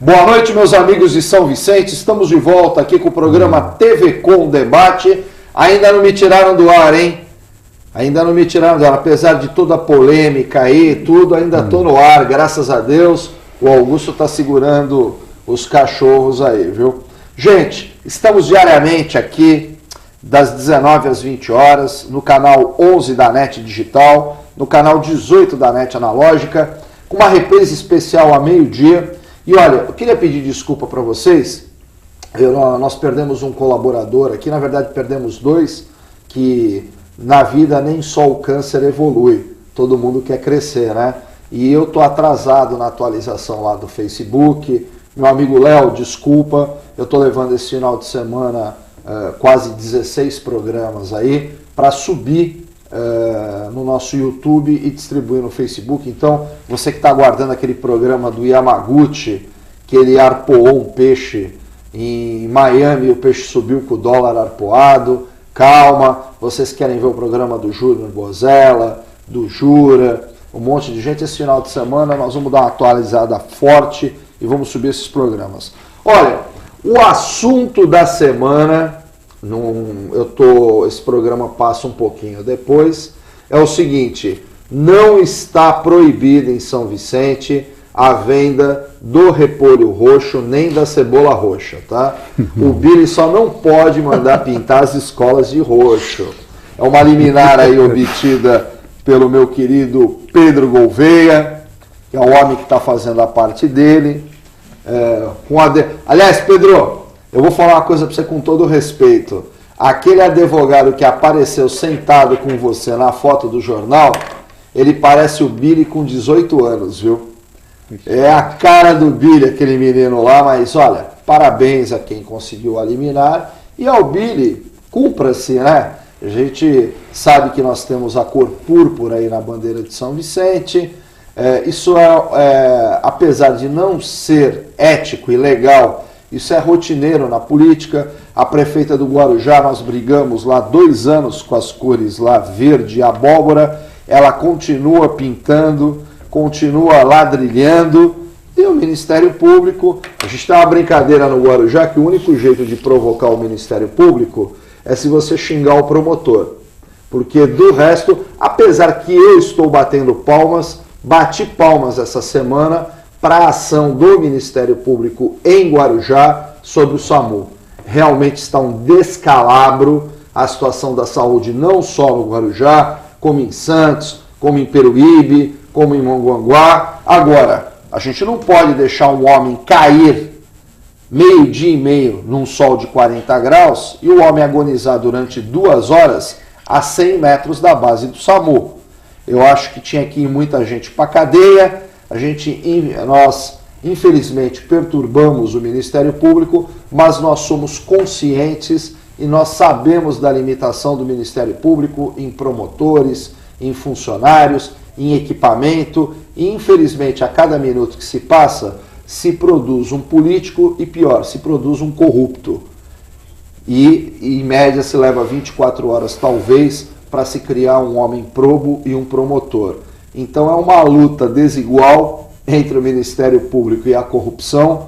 Boa noite, meus amigos de São Vicente. Estamos de volta aqui com o programa TV Com Debate. Ainda não me tiraram do ar, hein? Ainda não me tiraram do ar. Apesar de toda a polêmica aí, tudo, ainda estou no ar, graças a Deus. O Augusto está segurando os cachorros aí, viu? Gente, estamos diariamente aqui, das 19 às 20 horas, no canal 11 da NET Digital, no canal 18 da NET Analógica, com uma reprise especial a meio-dia. E olha, eu queria pedir desculpa para vocês, nós perdemos um colaborador aqui, na verdade perdemos dois, que na vida nem só o câncer evolui, todo mundo quer crescer, né? E eu tô atrasado na atualização lá do Facebook, meu amigo Léo, desculpa, eu tô levando esse final de semana quase 16 programas aí para subir no nosso YouTube e distribuir no Facebook. Então, você que está aguardando aquele programa do Yamaguchi, que ele arpoou um peixe em Miami e o peixe subiu com o dólar arpoado, calma, vocês querem ver o programa do Júnior Bozella, do Jura, um monte de gente. Esse final de semana nós vamos dar uma atualizada forte e vamos subir esses programas. Olha, o assunto da semana, esse programa passa um pouquinho depois, é o seguinte: não está proibido em São Vicente a venda do repolho roxo nem da cebola roxa, tá? O Billy só não pode mandar pintar as escolas de roxo. É uma liminar aí obtida pelo meu querido Pedro Gouveia, que é o homem que está fazendo a parte dele. Aliás, Pedro, eu vou falar uma coisa para você com todo respeito. Aquele advogado que apareceu sentado com você na foto do jornal, ele parece o Billy com 18 anos, viu? É a cara do Billy, aquele menino lá, mas olha, parabéns a quem conseguiu eliminar. E ao Billy, cumpra-se, né? A gente sabe que nós temos a cor púrpura aí na bandeira de São Vicente. Isso apesar de não ser ético e legal, isso é rotineiro na política. A prefeita do Guarujá, nós brigamos lá 2 anos com as cores lá verde e abóbora, ela continua pintando, continua ladrilhando. E o Ministério Público, a gente tem uma brincadeira no Guarujá que o único jeito de provocar o Ministério Público é se você xingar o promotor. Porque do resto, apesar que eu estou batendo palmas, bati palmas essa semana para a ação do Ministério Público em Guarujá sobre o SAMU. Realmente está um descalabro a situação da saúde, não só no Guarujá, como em Santos, como em Peruíbe, como em Mongaguá. Agora, a gente não pode deixar um homem cair meio-dia e meio num sol de 40 graus e o homem agonizar durante 2 horas a 100 metros da base do SAMU. Eu acho que tinha que ir muita gente para a cadeia. Nós, infelizmente, perturbamos o Ministério Público, mas nós somos conscientes e nós sabemos da limitação do Ministério Público em promotores, em funcionários, em equipamento. E, infelizmente, a cada minuto que se passa, se produz um político e, pior, se produz um corrupto. E, em média, se leva 24 horas, talvez, para se criar um homem probo e um promotor. Então é uma luta desigual entre o Ministério Público e a corrupção.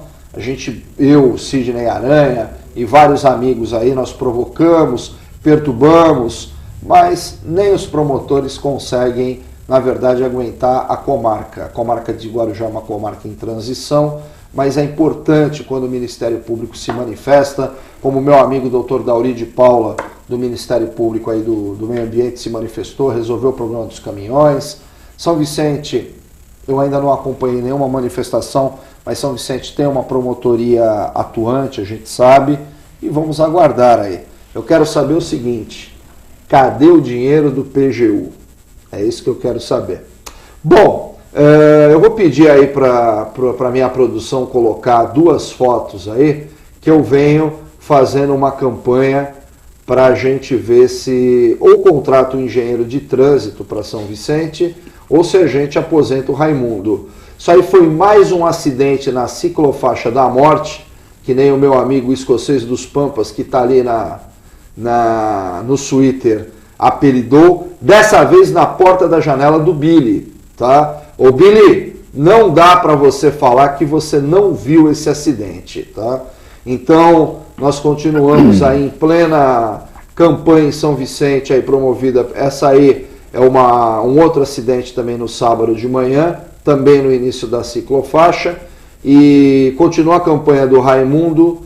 Eu, Sidney Aranha e vários amigos aí, nós provocamos, perturbamos, mas nem os promotores conseguem, na verdade, aguentar a comarca. A comarca de Guarujá é uma comarca em transição, mas é importante quando o Ministério Público se manifesta, como o meu amigo Dr. Dauri de Paula, do Ministério Público aí do Meio Ambiente, se manifestou, resolveu o problema dos caminhões. São Vicente, eu ainda não acompanhei nenhuma manifestação, mas São Vicente tem uma promotoria atuante, a gente sabe, e vamos aguardar aí. Eu quero saber o seguinte: cadê o dinheiro do PGU? É isso que eu quero saber. Bom, eu vou pedir aí para a minha produção colocar 2 fotos aí, que eu venho fazendo uma campanha para a gente ver se ou contrata um engenheiro de trânsito para São Vicente, ou se a gente aposenta o Raimundo. Isso aí foi mais um acidente na ciclofaixa da morte, que nem o meu amigo escocês dos Pampas, que está ali no Twitter, apelidou, dessa vez na porta da janela do Billy, tá? Ô Billy, não dá para você falar que você não viu esse acidente, tá? Então, nós continuamos aí em plena campanha em São Vicente, aí promovida. Essa aí é um outro acidente também no sábado de manhã, também no início da ciclofaixa. E continua a campanha do Raimundo,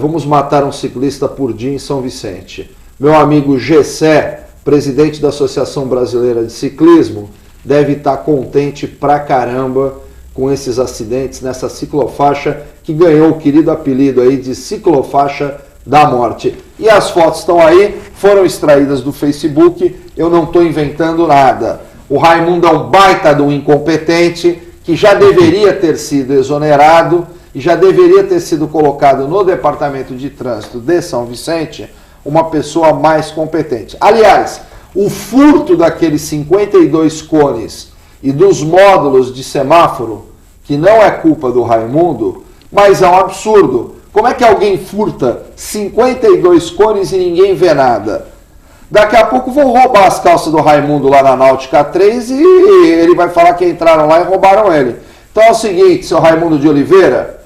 vamos matar um ciclista por dia em São Vicente. Meu amigo Gessé, presidente da Associação Brasileira de Ciclismo, deve estar contente pra caramba com esses acidentes nessa ciclofaixa que ganhou o querido apelido aí de ciclofaixa da morte. E as fotos estão aí, foram extraídas do Facebook, eu não estou inventando nada. O Raimundo é um baita de um incompetente que já deveria ter sido exonerado e já deveria ter sido colocado no Departamento de Trânsito de São Vicente uma pessoa mais competente. Aliás, o furto daqueles 52 cones e dos módulos de semáforo, que não é culpa do Raimundo, mas é um absurdo. Como é que alguém furta 52 cones e ninguém vê nada? Daqui a pouco vão roubar as calças do Raimundo lá na Náutica 3 e ele vai falar que entraram lá e roubaram ele. Então é o seguinte, seu Raimundo de Oliveira,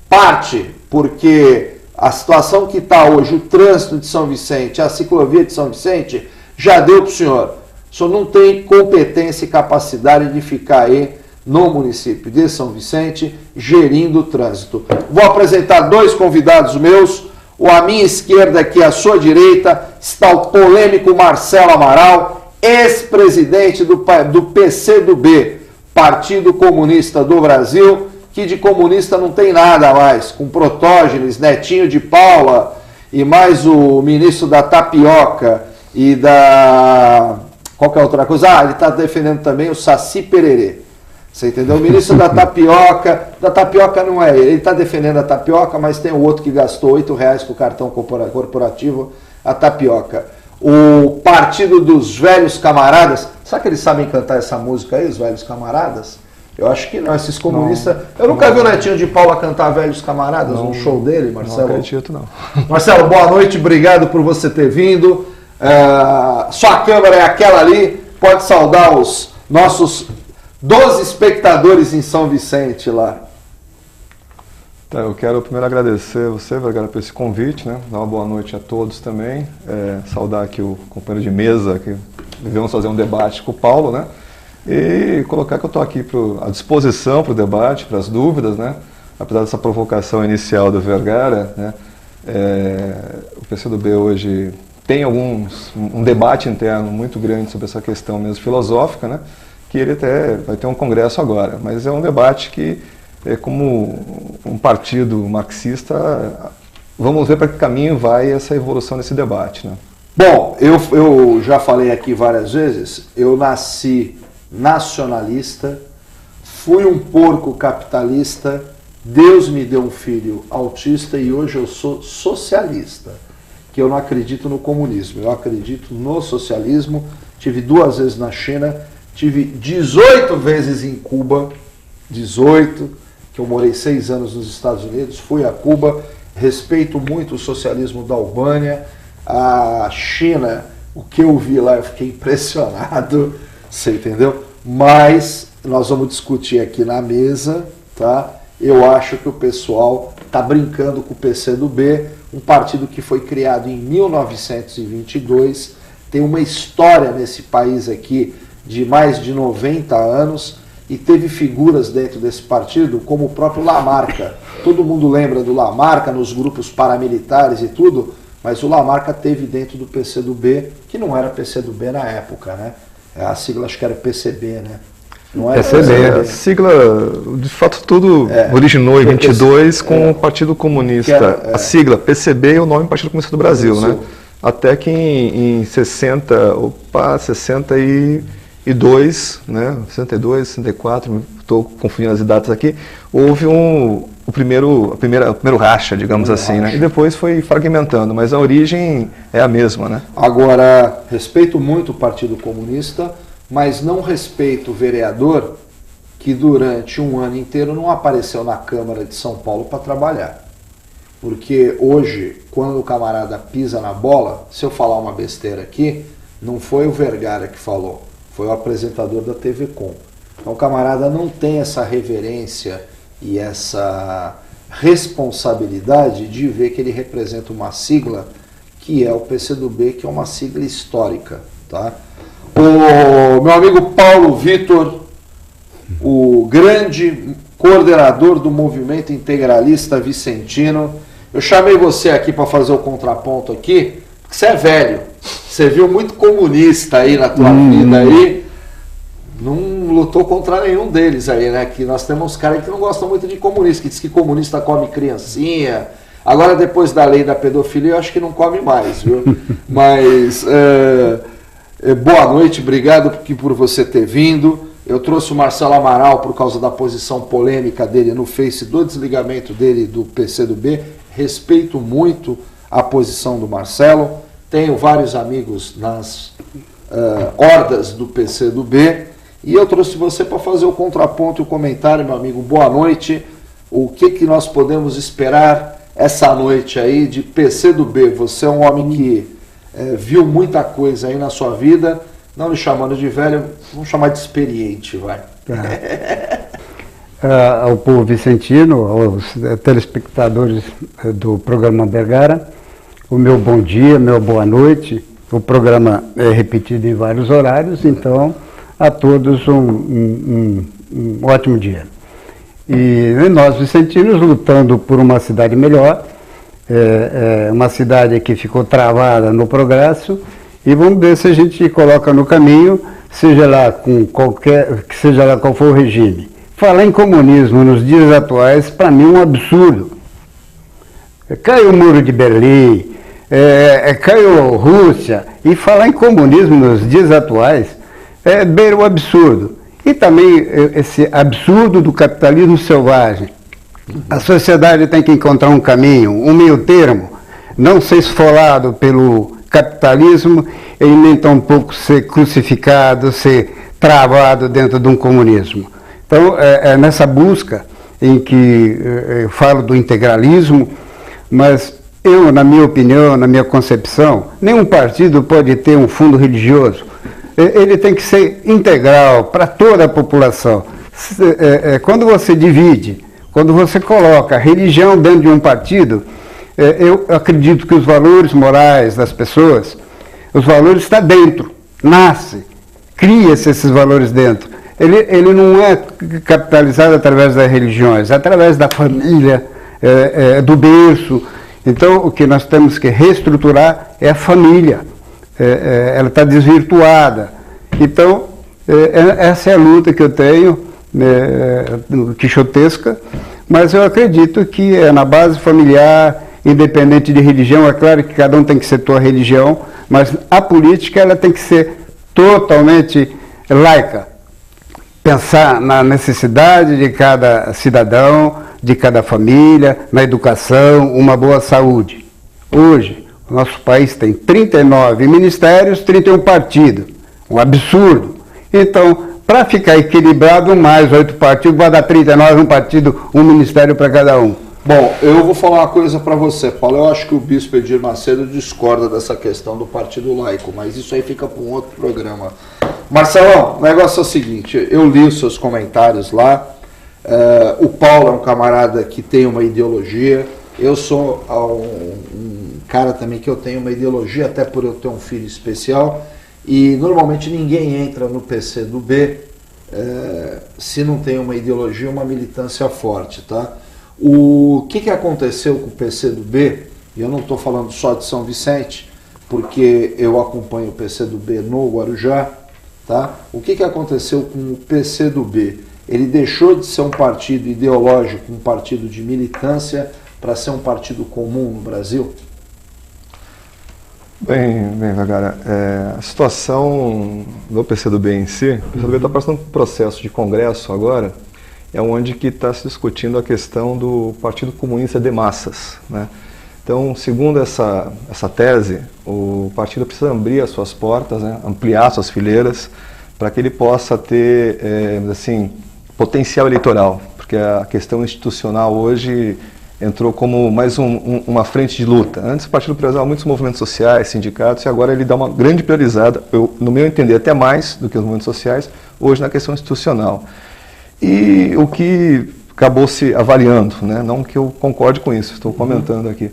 parte, porque a situação que está hoje, o trânsito de São Vicente, a ciclovia de São Vicente, já deu para o senhor. O senhor não tem competência e capacidade de ficar aí no município de São Vicente gerindo o trânsito. Vou apresentar dois convidados meus. À minha esquerda, aqui à sua direita, está o polêmico Marcelo Amaral, ex-presidente do PCdoB, Partido Comunista do Brasil, que de comunista não tem nada mais, com Protógenes, Netinho de Paula e mais o ministro da Tapioca e da... qual que é a outra coisa? Ele está defendendo também o Saci Pererê. Você entendeu? O ministro da tapioca não é ele está defendendo a tapioca, mas tem o outro que gastou R$8 com o cartão corporativo, a tapioca. O Partido dos Velhos Camaradas, será que eles sabem cantar essa música aí, os Velhos Camaradas? Eu acho que não, esses comunistas... Eu nunca vi o Netinho de Paula cantar Velhos Camaradas, no show dele, Marcelo. Não acredito, não. Marcelo, boa noite, obrigado por você ter vindo. Sua câmera é aquela ali, pode saudar os nossos 12 espectadores em São Vicente lá. Tá, eu quero primeiro agradecer você, Vergara, por esse convite, né? Dar uma boa noite a todos também. Saudar aqui o companheiro de mesa, que devemos fazer um debate com o Paulo, né? E colocar que eu estou aqui à disposição para o debate, para as dúvidas, né? Apesar dessa provocação inicial do Vergara, né? O PCdoB hoje tem um debate interno muito grande sobre essa questão mesmo filosófica, né? Que ele até vai ter um congresso agora, mas é um debate que, como um partido marxista, vamos ver para que caminho vai essa evolução desse debate, né? Bom, eu já falei aqui várias vezes, eu nasci nacionalista, fui um porco capitalista, Deus me deu um filho autista e hoje eu sou socialista, que eu não acredito no comunismo, eu acredito no socialismo. Tive 2 vezes na China, tive 18 vezes em Cuba, 18, que eu morei 6 anos nos Estados Unidos, fui a Cuba, respeito muito o socialismo da Albânia, a China, o que eu vi lá eu fiquei impressionado, você entendeu? Mas nós vamos discutir aqui na mesa, tá? Eu acho que o pessoal está brincando com o PCdoB, um partido que foi criado em 1922, tem uma história nesse país aqui de mais de 90 anos e teve figuras dentro desse partido como o próprio Lamarca. Todo mundo lembra do Lamarca nos grupos paramilitares e tudo, mas o Lamarca teve dentro do PCdoB, que não era PCdoB na época, né? A sigla acho que era PCB, né? Não era PCB. A sigla, de fato, tudo originou em 22 com o Partido Comunista. A sigla PCB e o nome Partido Comunista do Brasil, né? Até que em 62, né? 62, 64, estou confundindo as datas aqui, houve o primeiro racha, digamos assim, né? E depois foi fragmentando, mas a origem é a mesma, né? Agora, respeito muito o Partido Comunista, mas não respeito o vereador que durante um ano inteiro não apareceu na Câmara de São Paulo para trabalhar. Porque hoje, quando o camarada pisa na bola, se eu falar uma besteira aqui, não foi o Vergara que falou, foi o apresentador da TV Com. Então o camarada não tem essa reverência e essa responsabilidade de ver que ele representa uma sigla que é o PCdoB, que é uma sigla histórica, tá? O meu amigo Paulo Vitor, o grande coordenador do movimento integralista vicentino, eu chamei você aqui para fazer o contraponto aqui, porque você é velho, você viu muito comunista aí na tua vida aí, não lutou contra nenhum deles aí, né? Que nós temos caras que não gostam muito de comunista, que diz que comunista come criancinha. Agora, depois da lei da pedofilia, eu acho que não come mais, viu? Mas, boa noite, obrigado por você ter vindo. Eu trouxe o Marcelo Amaral por causa da posição polêmica dele no Face, do desligamento dele do PCdoB. Respeito muito a posição do Marcelo. Tenho vários amigos nas hordas do PCdoB. E eu trouxe você para fazer o contraponto e o comentário, meu amigo. Boa noite. O que nós podemos esperar essa noite aí de PCdoB? Você é um homem que viu muita coisa aí na sua vida, não me chamando de velho, vamos chamar de experiente, vai. Ao povo vicentino, aos telespectadores do programa Vergara, o meu bom dia, meu boa noite. O programa é repetido em vários horários, então a todos um ótimo dia. E nós vicentinos lutando por uma cidade melhor, uma cidade que ficou travada no progresso, e vamos ver se a gente coloca no caminho, seja lá qual for o regime. Falar em comunismo nos dias atuais, para mim, é um absurdo. Caiu o Muro de Berlim, caiu a Rússia, e falar em comunismo nos dias atuais é beira o absurdo. E também esse absurdo do capitalismo selvagem. A sociedade tem que encontrar um caminho, um meio termo, não ser esfolado pelo capitalismo e nem tampouco ser crucificado, ser travado dentro de um comunismo. Então, é nessa busca em que eu falo do integralismo, mas eu, na minha opinião, na minha concepção, nenhum partido pode ter um fundo religioso. Ele tem que ser integral para toda a população. Quando você divide, quando você coloca a religião dentro de um partido, eu acredito que os valores morais das pessoas, os valores estão dentro, nasce, cria-se esses valores dentro. Ele não é capitalizado através das religiões, é através da família, do berço. Então, o que nós temos que reestruturar é a família. Ela está desvirtuada. Então, essa é a luta que eu tenho, quixotesca, mas eu acredito que é na base familiar, independente de religião. É claro que cada um tem que ser sua religião, mas a política ela tem que ser totalmente laica. Pensar na necessidade de cada cidadão, de cada família, na educação, uma boa saúde. Hoje, o nosso país tem 39 ministérios, 31 partidos. Um absurdo. Então, para ficar equilibrado, mais 8 partidos, vai dar 39, um partido, um ministério para cada um. Bom, eu vou falar uma coisa para você, Paulo. Eu acho que o bispo Edir Macedo discorda dessa questão do partido laico, mas isso aí fica para um outro programa. Marcelão, o negócio é o seguinte, eu li os seus comentários lá, o Paulo é um camarada que tem uma ideologia, eu sou um cara também que eu tenho uma ideologia, até por eu ter um filho especial, e normalmente ninguém entra no PCdoB se não tem uma ideologia, uma militância forte, tá? O que aconteceu com o PCdoB, e eu não estou falando só de São Vicente, porque eu acompanho o PCdoB no Guarujá, tá? O que aconteceu com o PCdoB? Ele deixou de ser um partido ideológico, um partido de militância, para ser um partido comum no Brasil? Bem, Vergara, a situação do PCdoB em si, o PCdoB está passando por um processo de congresso agora, onde que está se discutindo a questão do Partido Comunista de Massas, né? Então, segundo essa tese, o partido precisa abrir as suas portas, né, ampliar suas fileiras, para que ele possa ter, assim, potencial eleitoral, porque a questão institucional hoje entrou como mais uma frente de luta. Antes o partido priorizava muitos movimentos sociais, sindicatos, e agora ele dá uma grande priorizada, no meu entender, até mais do que os movimentos sociais, hoje na questão institucional. E o que acabou se avaliando, né, não que eu concorde com isso, estou comentando aqui,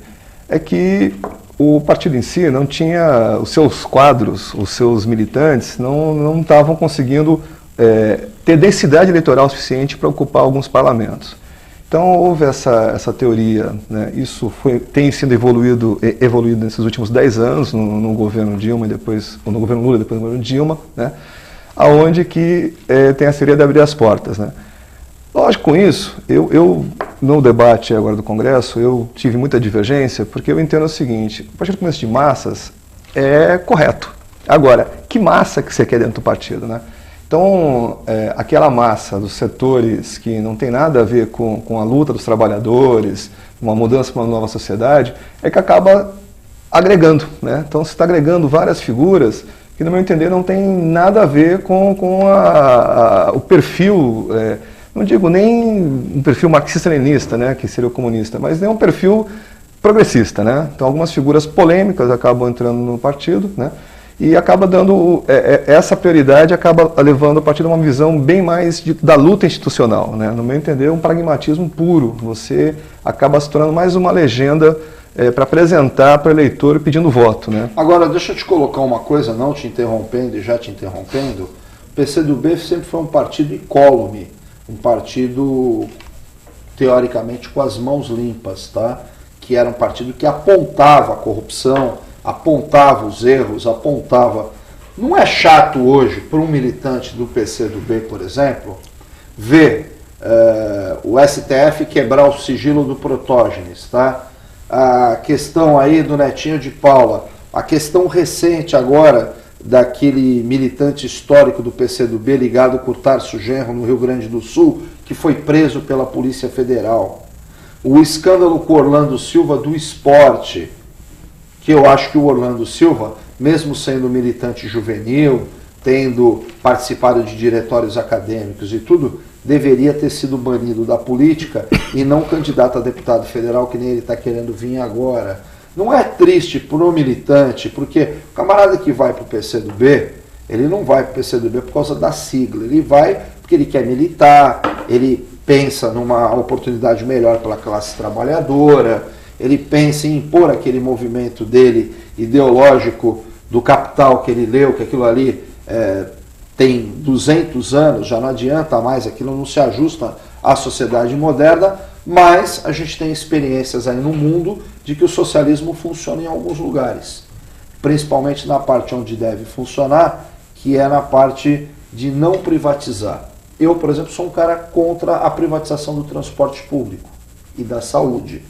é que o partido em si não tinha, os seus quadros, os seus militantes, não estavam conseguindo ter densidade eleitoral suficiente para ocupar alguns parlamentos. Então houve essa teoria, né, isso tem sido evoluído nesses últimos 10 anos, no governo Dilma, no governo Lula, depois no governo Dilma, né, aonde que tem a teoria de abrir as portas, né. Lógico, com isso, eu no debate agora do Congresso, eu tive muita divergência, porque eu entendo o seguinte: o partido comunista de massas é correto. Agora, que massa que você quer dentro do partido, né? Então, aquela massa dos setores que não tem nada a ver com a luta dos trabalhadores, uma mudança para uma nova sociedade, é que acaba agregando, né? Então, você está agregando várias figuras que, no meu entender, não tem nada a ver com o perfil, não digo nem um perfil marxista-leninista, né, que seria o comunista, mas nem um perfil progressista, né? Então, algumas figuras polêmicas acabam entrando no partido, né? E acaba dando, essa prioridade acaba levando a partir de uma visão bem mais da luta institucional, né? No meu entender, um pragmatismo puro. Você acaba se tornando mais uma legenda para apresentar para o eleitor pedindo voto, né? Agora, deixa eu te colocar uma coisa, não te interrompendo e já te interrompendo. O PCdoB sempre foi um partido incólume, um partido, teoricamente, com as mãos limpas, tá? Que era um partido que apontava a corrupção, apontava os erros, apontava... Não é chato hoje para um militante do PCdoB, por exemplo, ver o STF quebrar o sigilo do Protógenes, tá? A questão aí do Netinho de Paula, a questão recente agora daquele militante histórico do PCdoB ligado com o Tarso Genro no Rio Grande do Sul, que foi preso pela Polícia Federal. O escândalo com o Orlando Silva do esporte, que eu acho que o Orlando Silva, mesmo sendo militante juvenil, tendo participado de diretórios acadêmicos e tudo, deveria ter sido banido da política e não candidato a deputado federal, que nem ele está querendo vir agora. Não é triste para o militante, porque o camarada que vai para o PCdoB, ele não vai para o PCdoB por causa da sigla, ele vai porque ele quer militar, ele pensa numa oportunidade melhor pela classe trabalhadora, ele pensa em impor aquele movimento dele ideológico do Capital que ele leu, que aquilo ali tem 200 anos, já não adianta mais, aquilo não se ajusta à sociedade moderna, mas a gente tem experiências aí no mundo de que o socialismo funciona em alguns lugares, principalmente na parte onde deve funcionar, que é na parte de não privatizar. Eu, por exemplo, sou um cara contra a privatização do transporte público e da saúde.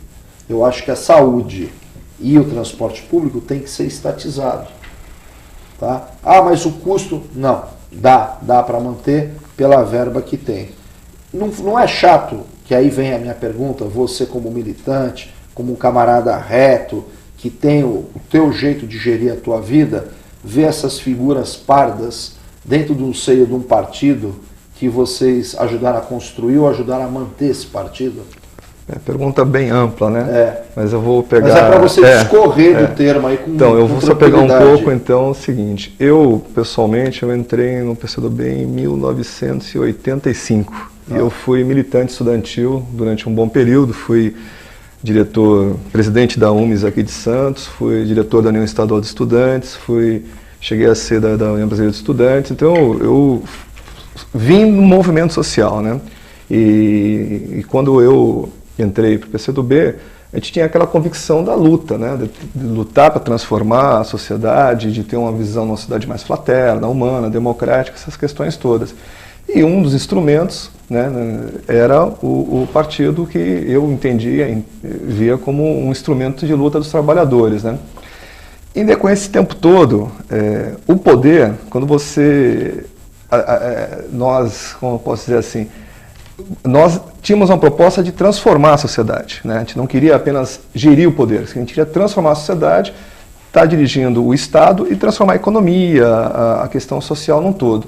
Eu acho que a saúde e o transporte público tem que ser estatizado. Tá? Ah, mas o custo... Não, dá para manter pela verba que tem. Não é chato, que aí vem a minha pergunta, você como militante, como um camarada reto, que tem o teu jeito de gerir a tua vida, ver essas figuras pardas dentro do seio de um partido que vocês ajudaram a construir ou ajudaram a manter esse partido? Pergunta bem ampla, né? Mas eu vou pegar... Mas é para você discorrer do termo aí com Então, eu vou só pegar um pouco, então, o seguinte. Eu, pessoalmente, eu entrei no PCdoB em 1985. E eu fui militante estudantil durante um bom período. Fui presidente da UMES aqui de Santos, fui diretor da União Estadual de Estudantes, cheguei a ser da União Brasileira de Estudantes. Então, eu vim no movimento social, né? E quando eu entrei para o PCdoB, a gente tinha aquela convicção da luta, né? De lutar para transformar a sociedade, de ter uma visão de uma sociedade mais fraterna, humana, democrática, essas questões todas. E um dos instrumentos, né, era o partido que eu entendia, via como um instrumento de luta dos trabalhadores, né? E com esse tempo todo, o poder, quando nós, como eu posso dizer assim, nós tínhamos uma proposta de transformar a sociedade, né? A gente não queria apenas gerir o poder, a gente queria transformar a sociedade, estar dirigindo o Estado e transformar a economia, a questão social num todo.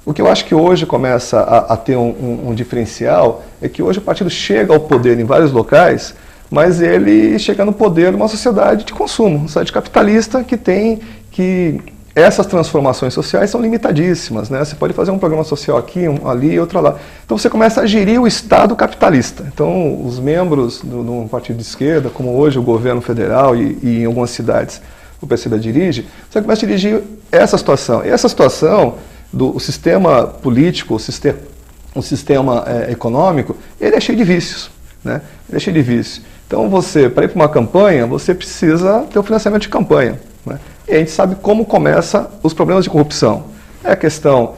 O que eu acho que hoje começa a ter um diferencial é que hoje o partido chega ao poder em vários locais mas ele chega no poder numa sociedade de consumo, uma sociedade capitalista que essas transformações sociais são limitadíssimas, né? Você pode fazer um programa social aqui, um ali, outro lá. Então você começa a gerir o Estado capitalista. Então os membros do partido de esquerda, como hoje o governo federal e em algumas cidades o PCB dirige, você começa a dirigir essa situação. E essa situação do sistema político, o sistema econômico, ele é cheio de vícios, né? Ele é cheio de vícios. Então para ir para uma campanha, você precisa ter o financiamento de campanha, né? E a gente sabe como começam os problemas de corrupção. É a questão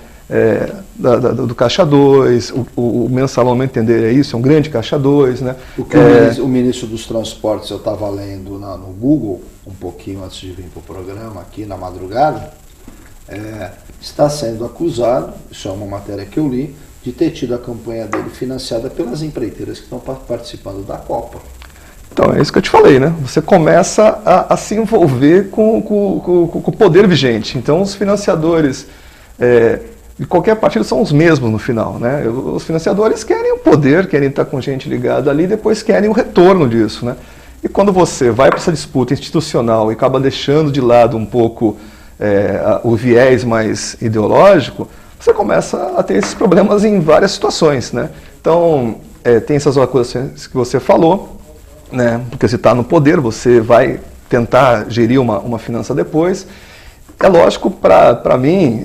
do Caixa 2, o Mensalão, ao meu entender, é isso, é um grande Caixa 2. Né? O que o ministro dos Transportes, eu estava lendo no Google, um pouquinho antes de vir para o programa, aqui na madrugada, está sendo acusado, isso é uma matéria que eu li, de ter tido a campanha dele financiada pelas empreiteiras que estão participando da Copa. Então, é isso que eu te falei, né? Você começa a se envolver com o poder vigente. Então, os financiadores de qualquer partido são os mesmos no final, né? Os financiadores querem o poder, querem estar com gente ligada ali, depois querem o retorno disso, né? E quando você vai para essa disputa institucional e acaba deixando de lado um pouco o viés mais ideológico, você começa a ter esses problemas em várias situações, né? Então, tem essas coisas que você falou, né? Porque se está no poder, você vai tentar gerir uma finança depois. É lógico, para mim,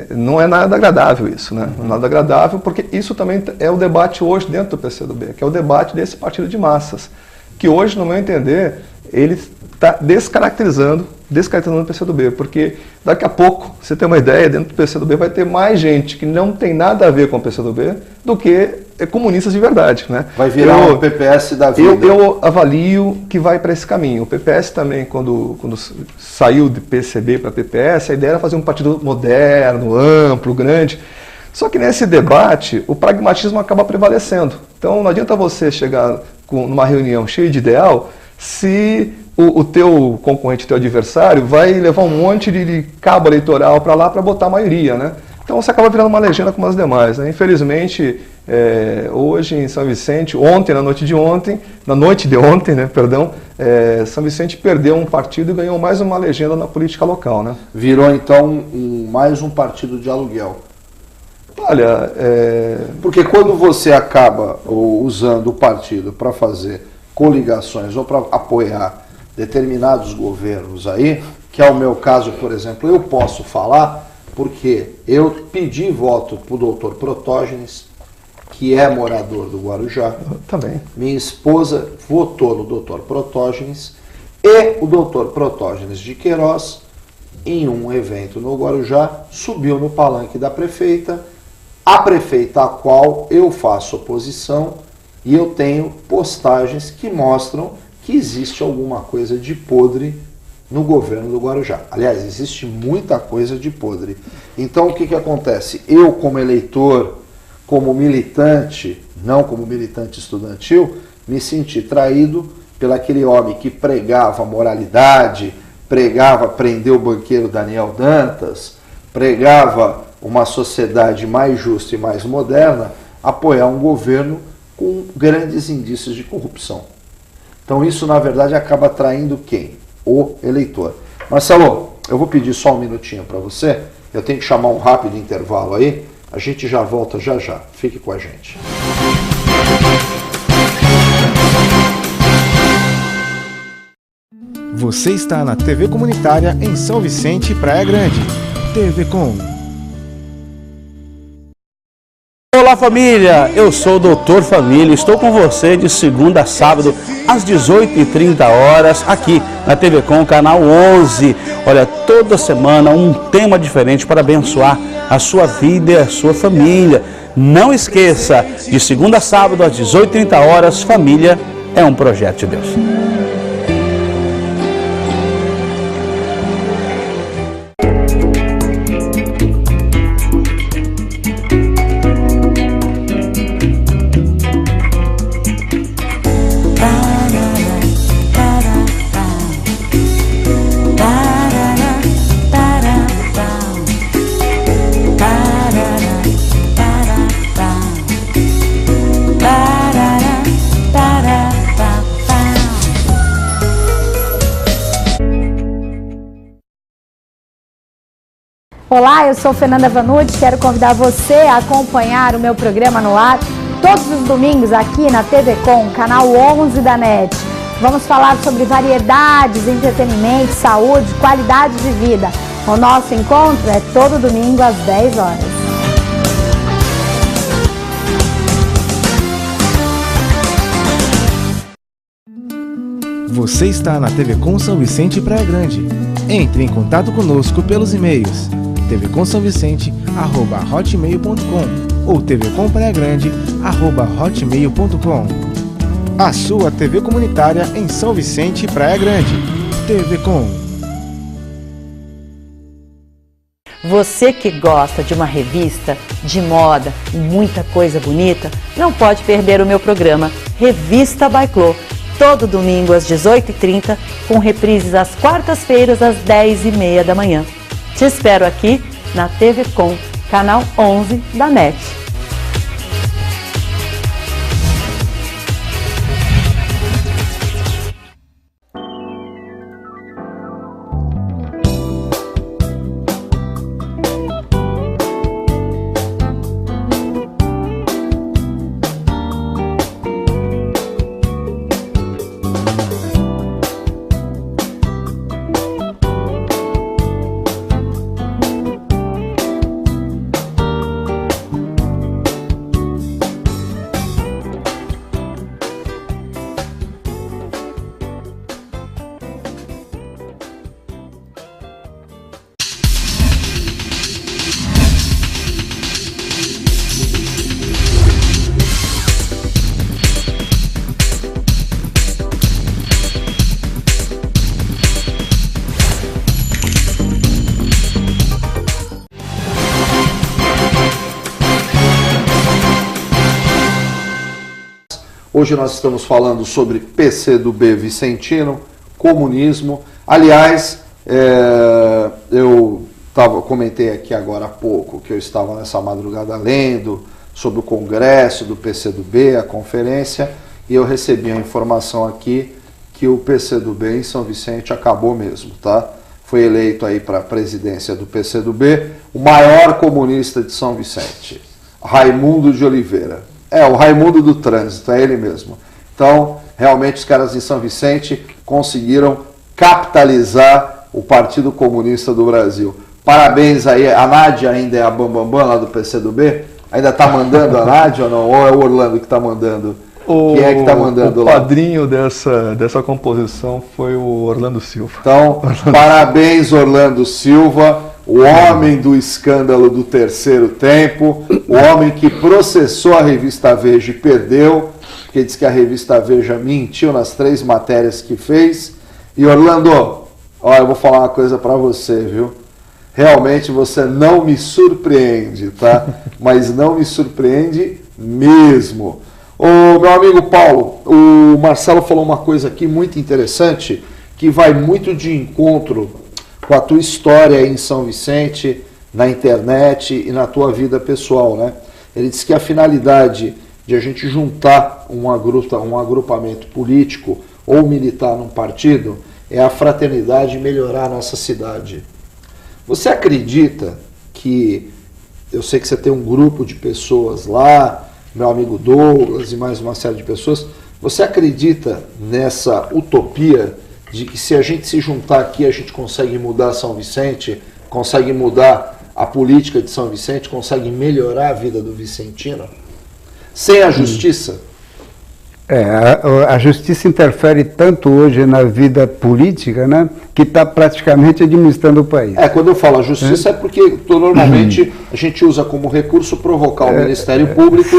não é nada agradável isso, né? Não é nada agradável, porque isso também é o debate hoje dentro do PCdoB, que é o debate desse partido de massas, que hoje, no meu entender, ele está descaracterizando o PCdoB, porque daqui a pouco, você tem uma ideia, dentro do PCdoB vai ter mais gente que não tem nada a ver com o PCdoB do que comunistas de verdade, né? Vai virar o PPS da vida. Eu avalio que vai para esse caminho. O PPS também, quando saiu de PCB para PPS, a ideia era fazer um partido moderno, amplo, grande. Só que nesse debate, o pragmatismo acaba prevalecendo. Então não adianta você chegar numa reunião cheia de ideal se o teu concorrente, o teu adversário, vai levar um monte de cabo eleitoral para lá para botar a maioria, né? Então você acaba virando uma legenda como as demais, né? Infelizmente, hoje em São Vicente, na noite de ontem, né, perdão, São Vicente perdeu um partido e ganhou mais uma legenda na política local, né? Virou então mais um partido de aluguel. Olha, porque quando você acaba usando o partido para fazer coligações ou para apoiar determinados governos aí, que é o meu caso, por exemplo, eu posso falar porque eu pedi voto para o doutor Protógenes, que é morador do Guarujá. Também. Minha esposa votou no doutor Protógenes e o doutor Protógenes de Queiroz, em um evento no Guarujá, subiu no palanque da prefeita, a prefeita a qual eu faço oposição, e eu tenho postagens que mostram que existe alguma coisa de podre no governo do Guarujá. Aliás, existe muita coisa de podre. Então o que acontece? Eu, como eleitor, como militante, não como militante estudantil, me senti traído pelo aquele homem que pregava moralidade, pregava prender o banqueiro Daniel Dantas, pregava uma sociedade mais justa e mais moderna, apoiar um governo com grandes indícios de corrupção. Então isso, na verdade, acaba atraindo quem? O eleitor. Marcelo, eu vou pedir só um minutinho para você, eu tenho que chamar um rápido intervalo aí, a gente já volta já já. Fique com a gente. Você está na TV Comunitária em São Vicente, Praia Grande. TV Com. Olá família, eu sou o Doutor Família, estou com você de segunda a sábado às 18h30 aqui na TV Com, canal 11. Olha, toda semana um tema diferente para abençoar a sua vida e a sua família. Não esqueça, de segunda a sábado às 18h30, família é um projeto de Deus. Olá, eu sou Fernanda Vanucci, quero convidar você a acompanhar o meu programa no ar todos os domingos aqui na TV Com, canal 11 da NET. Vamos falar sobre variedades, entretenimento, saúde, qualidade de vida. O nosso encontro é todo domingo às 10 horas. Você está na TV Com São Vicente Praia Grande. Entre em contato conosco pelos e-mails tvcomsãovicente@hotmail.com ou tvcompraiagrande@hotmail.com. A sua TV comunitária em São Vicente Praia Grande. TV Com. Você que gosta de uma revista de moda e muita coisa bonita, não pode perder o meu programa Revista Biclô, todo domingo às 18h30, com reprises às quartas-feiras às 10h30 da manhã. Te espero aqui na TV Com, canal 11 da NET. Hoje nós estamos falando sobre PCdoB vicentino, comunismo. Aliás, eu comentei aqui agora há pouco que eu estava nessa madrugada lendo sobre o congresso do PCdoB, a conferência, e eu recebi a informação aqui que o PCdoB em São Vicente acabou mesmo, tá? Foi eleito aí para a presidência do PCdoB o maior comunista de São Vicente, Raimundo de Oliveira. O Raimundo do Trânsito, é ele mesmo. Então, realmente os caras em São Vicente conseguiram capitalizar o Partido Comunista do Brasil. Parabéns aí, a Nádia ainda é a bambambam lá do PCdoB? Ainda está mandando a Nádia ou não? Ou é o Orlando que está mandando? Quem é que está mandando lá? O padrinho dessa composição foi o Orlando Silva. Então, parabéns Orlando Silva, o homem do escândalo do terceiro tempo, o homem que processou a revista Veja e perdeu, porque diz que a revista Veja mentiu nas 3 matérias que fez. E Orlando, eu vou falar uma coisa para você, viu? Realmente você não me surpreende, tá? Mas não me surpreende mesmo. Ô, meu amigo Paulo, o Marcelo falou uma coisa aqui muito interessante, que vai muito de encontro com a tua história aí em São Vicente, na internet e na tua vida pessoal, né? Ele disse que a finalidade de a gente juntar um agrupamento político ou militar num partido é a fraternidade e melhorar a nossa cidade. Você acredita que, eu sei que você tem um grupo de pessoas lá, meu amigo Douglas e mais uma série de pessoas, você acredita nessa utopia de que se a gente se juntar aqui, a gente consegue mudar São Vicente, consegue mudar a política de São Vicente, consegue melhorar a vida do vicentino? Sem a justiça? A justiça interfere tanto hoje na vida política, né, que está praticamente administrando o país. Quando eu falo a justiça é porque normalmente a gente usa como recurso provocar o Ministério Público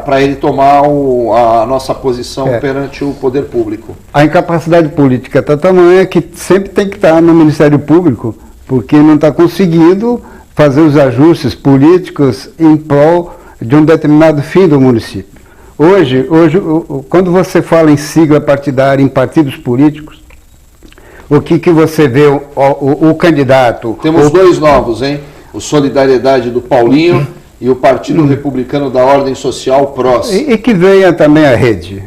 para ele tomar a nossa posição perante o poder público. A incapacidade política está tamanha que sempre tem que estar no Ministério Público, porque não está conseguindo fazer os ajustes políticos em prol de um determinado fim do município. Hoje, quando você fala em sigla partidária, em partidos políticos, o que você vê o candidato... Temos 2 novos, hein? O Solidariedade do Paulinho e o Partido Republicano da Ordem Social, PROS. E que venha também a Rede.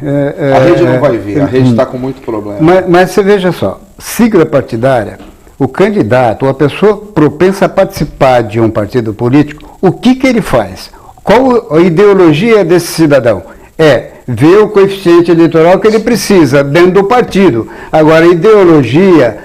A Rede não vai vir, a Rede está com muito problema. Mas você veja só, sigla partidária, o candidato, ou a pessoa propensa a participar de um partido político, o que ele faz? Qual a ideologia desse cidadão? É ver o coeficiente eleitoral que ele precisa dentro do partido. Agora, a ideologia,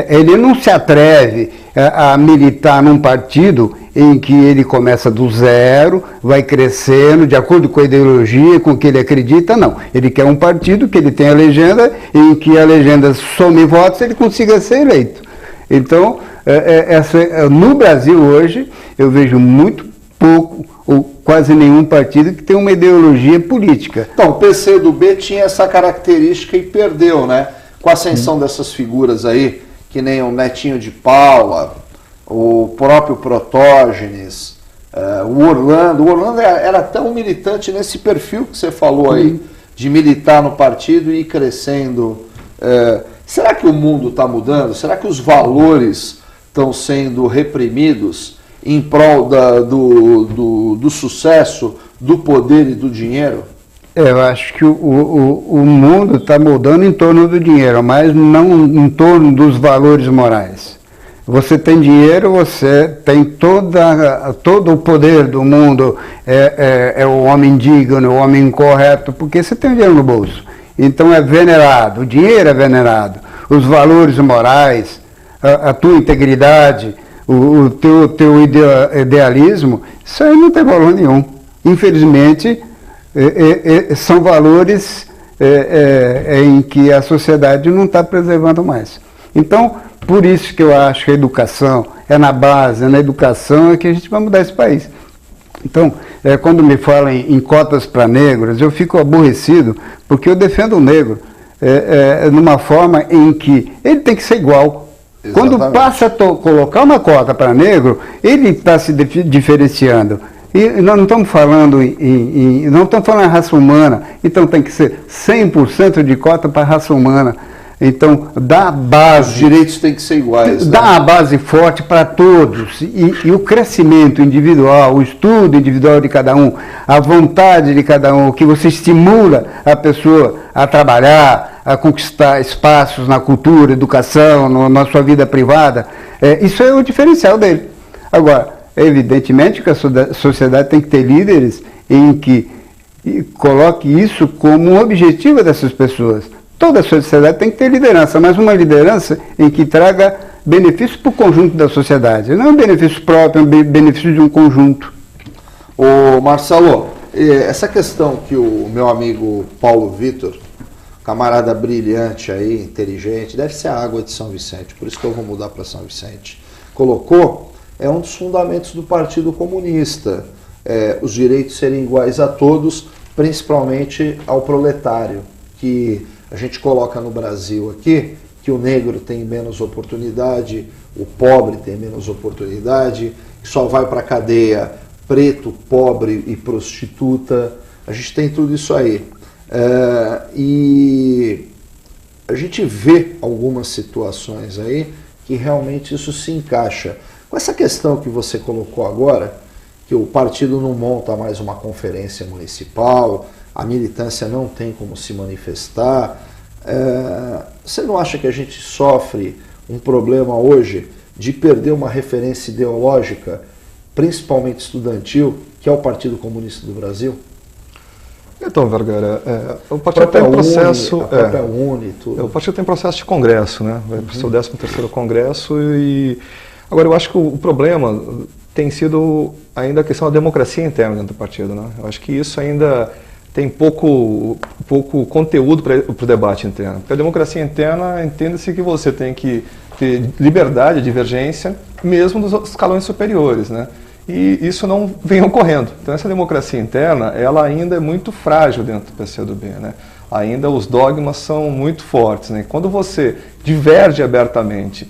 ele não se atreve a militar num partido em que ele começa do zero, vai crescendo de acordo com a ideologia, com o que ele acredita, não. Ele quer um partido que ele tenha legenda, em que a legenda some votos e ele consiga ser eleito. Então, no Brasil hoje, eu vejo muito pouco ou quase nenhum partido que tem uma ideologia política. Então, o PCdoB tinha essa característica e perdeu, né? Com a ascensão dessas figuras aí, que nem o Netinho de Paula, o próprio Protógenes, o Orlando. O Orlando era tão militante nesse perfil que você falou aí, de militar no partido e ir crescendo. Será que o mundo está mudando? Será que os valores estão sendo reprimidos em prol do sucesso, do poder e do dinheiro? Eu acho que o mundo está mudando em torno do dinheiro, mas não em torno dos valores morais. Você tem dinheiro, você tem todo o poder do mundo, é o homem digno, o homem correto, porque você tem dinheiro no bolso. Então é venerado, o dinheiro é venerado, os valores morais, a tua integridade, o teu idealismo, isso aí não tem valor nenhum. Infelizmente, são valores em que a sociedade não está preservando mais. Então, por isso que eu acho que a educação é na base, na educação é que a gente vai mudar esse país. Então, quando me falam em cotas para negros, eu fico aborrecido, porque eu defendo o negro numa forma em que ele tem que ser igual. Exatamente. Quando passa a colocar uma cota para negro, ele está se diferenciando. E nós não estamos falando não estamos falando em raça humana, então tem que ser 100% de cota para a raça humana. Então, dá a base... Os direitos têm que ser iguais. Dá, né? A base forte para todos. E o crescimento individual, o estudo individual de cada um, a vontade de cada um, que você estimula a pessoa a trabalhar, a conquistar espaços na cultura, educação, na sua vida privada, isso é o diferencial dele. Agora, evidentemente que a sociedade tem que ter líderes em que coloque isso como um objetivo dessas pessoas. Toda a sociedade tem que ter liderança, mas uma liderança em que traga benefício para o conjunto da sociedade, não um benefício próprio, um benefício de um conjunto. Ô Marcelo, essa questão que o meu amigo Paulo Vitor, camarada brilhante aí, inteligente, deve ser a água de São Vicente, por isso que eu vou mudar para São Vicente, colocou, é um dos fundamentos do Partido Comunista, os direitos serem iguais a todos, principalmente ao proletário, que a gente coloca no Brasil aqui, que o negro tem menos oportunidade, o pobre tem menos oportunidade, só vai para a cadeia preto, pobre e prostituta, a gente tem tudo isso aí. E a gente vê algumas situações aí que realmente isso se encaixa. Com essa questão que você colocou agora, que o partido não monta mais uma conferência municipal, a militância não tem como se manifestar, você não acha que a gente sofre um problema hoje de perder uma referência ideológica, principalmente estudantil, que é o Partido Comunista do Brasil? Então, Vergara, o partido tem um processo... tudo. O partido tem processo de congresso, né? Vai para o seu 13º congresso e... Agora, eu acho que o problema tem sido ainda a questão da democracia interna dentro do partido, né? Eu acho que isso ainda tem pouco conteúdo para o debate interno. Porque a democracia interna, entende-se que você tem que ter liberdade, divergência, mesmo dos escalões superiores, né? E isso não vem ocorrendo. Então essa democracia interna, ela ainda é muito frágil dentro do PCdoB, né? Ainda os dogmas são muito fortes, né? Quando você diverge abertamente